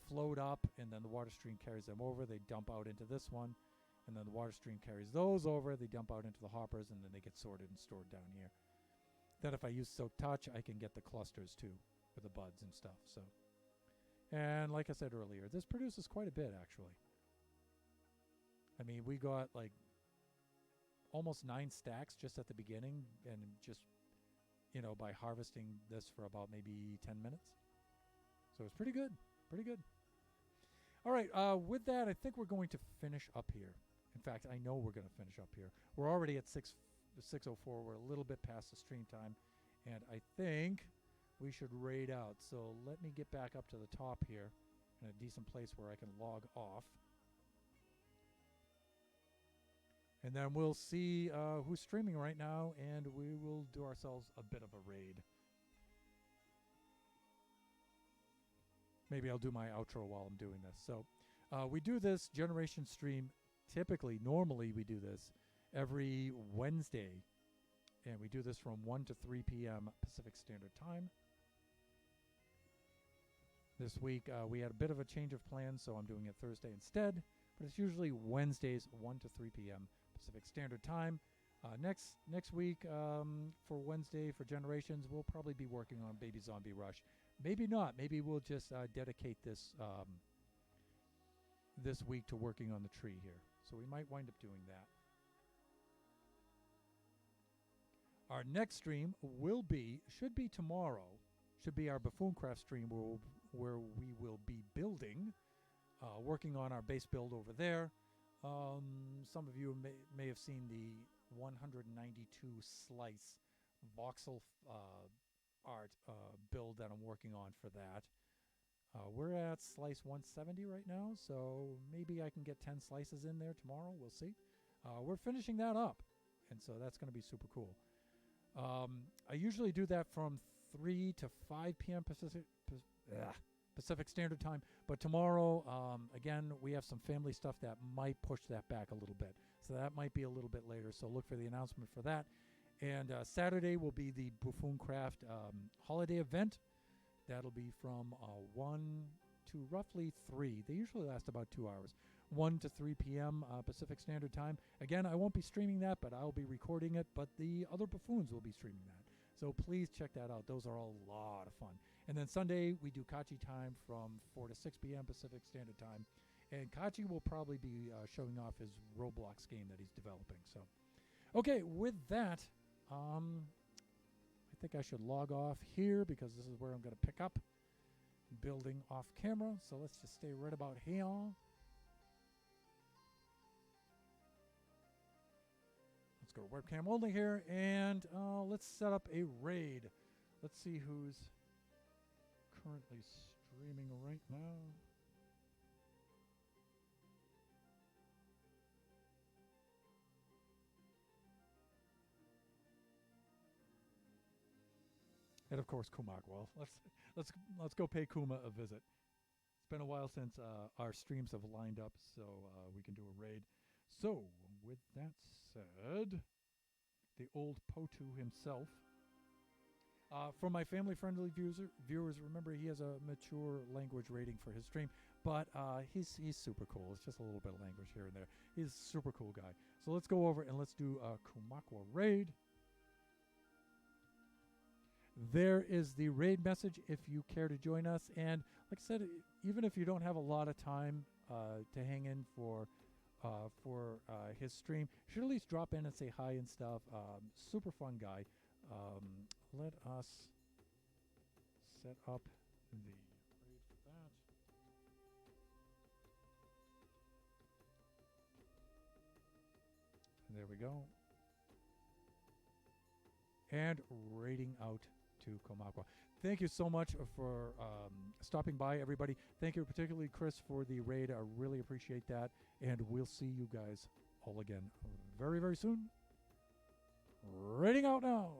A: float up, and then the water stream carries them over. They dump out into this one, and then the water stream carries those over. They dump out into the hoppers, and then they get sorted and stored down here. Then if I use Silk Touch, I can get the clusters too with the buds and stuff. So, and like I said earlier, this produces quite a bit actually. I mean, we got like almost 9 stacks just at the beginning, and just, you know, by harvesting this for about maybe 10 minutes. So it's pretty good. Pretty good. All right, with that, I think we're going to finish up here. In fact, I know we're going to finish up here. We're already at 6:04. We're a little bit past the stream time, and I think we should raid out. So let me get back up to the top here in a decent place where I can log off. And then we'll see who's streaming right now, and we will do ourselves a bit of a raid. Maybe I'll do my outro while I'm doing this. So we do this generation stream typically, normally we do this every Wednesday. And we do this from 1 to 3 p.m. Pacific Standard Time. This week we had a bit of a change of plans, so I'm doing it Thursday instead. But it's usually Wednesdays, 1 to 3 p.m. Pacific Standard Time. Next week for Wednesday for Generations, we'll probably be working on Baby Zombie Rush. Maybe not. Maybe we'll just dedicate this this week to working on the tree here. So we might wind up doing that. Our next stream should be tomorrow. Should be our Buffooncraft stream where we will be building, working on our base build over there. Some of you may have seen the 192 slice voxel art build that I'm working on for that. We're at slice 170 right now, so maybe I can get 10 slices in there tomorrow. We'll see. We're finishing that up, and so that's going to be super cool. I usually do that from 3 to 5 p.m. Pacific Standard Time. But tomorrow, again, we have some family stuff that might push that back a little bit. So that might be a little bit later. So look for the announcement for that. And Saturday will be the Buffoon Craft holiday event. That'll be from 1 to roughly 3. They usually last about 2 hours. 1 to 3 p.m. Pacific Standard Time. Again, I won't be streaming that, but I'll be recording it. But the other buffoons will be streaming that. So please check that out. Those are all a lot of fun. And then Sunday, we do Kachi time from 4 to 6 p.m. Pacific Standard Time. And Kachi will probably be showing off his Roblox game that he's developing. So, okay, with that, I think I should log off here because this is where I'm going to pick up building off camera. So let's just stay right about here. Let's go webcam only here, and let's set up a raid. Let's see who's currently streaming right now. And of course, Kumakwa. Let's go pay Kuma a visit. It's been a while since our streams have lined up, so we can do a raid. So, with that said, the old Potu himself. For my family-friendly viewers, remember he has a mature language rating for his stream, but he's super cool. It's just a little bit of language here and there. He's a super cool guy. So let's go over and let's do a Kumakwa raid. There is the raid message if you care to join us. And like I said, even if you don't have a lot of time to hang in for his stream, you should at least drop in and say hi and stuff. Super fun guy. Let us set up the raid for that. There we go. And raiding out to Kumakwa. Thank you so much for stopping by, everybody. Thank you particularly, Chris, for the raid. I really appreciate that. And we'll see you guys all again very, very soon. Raiding out now.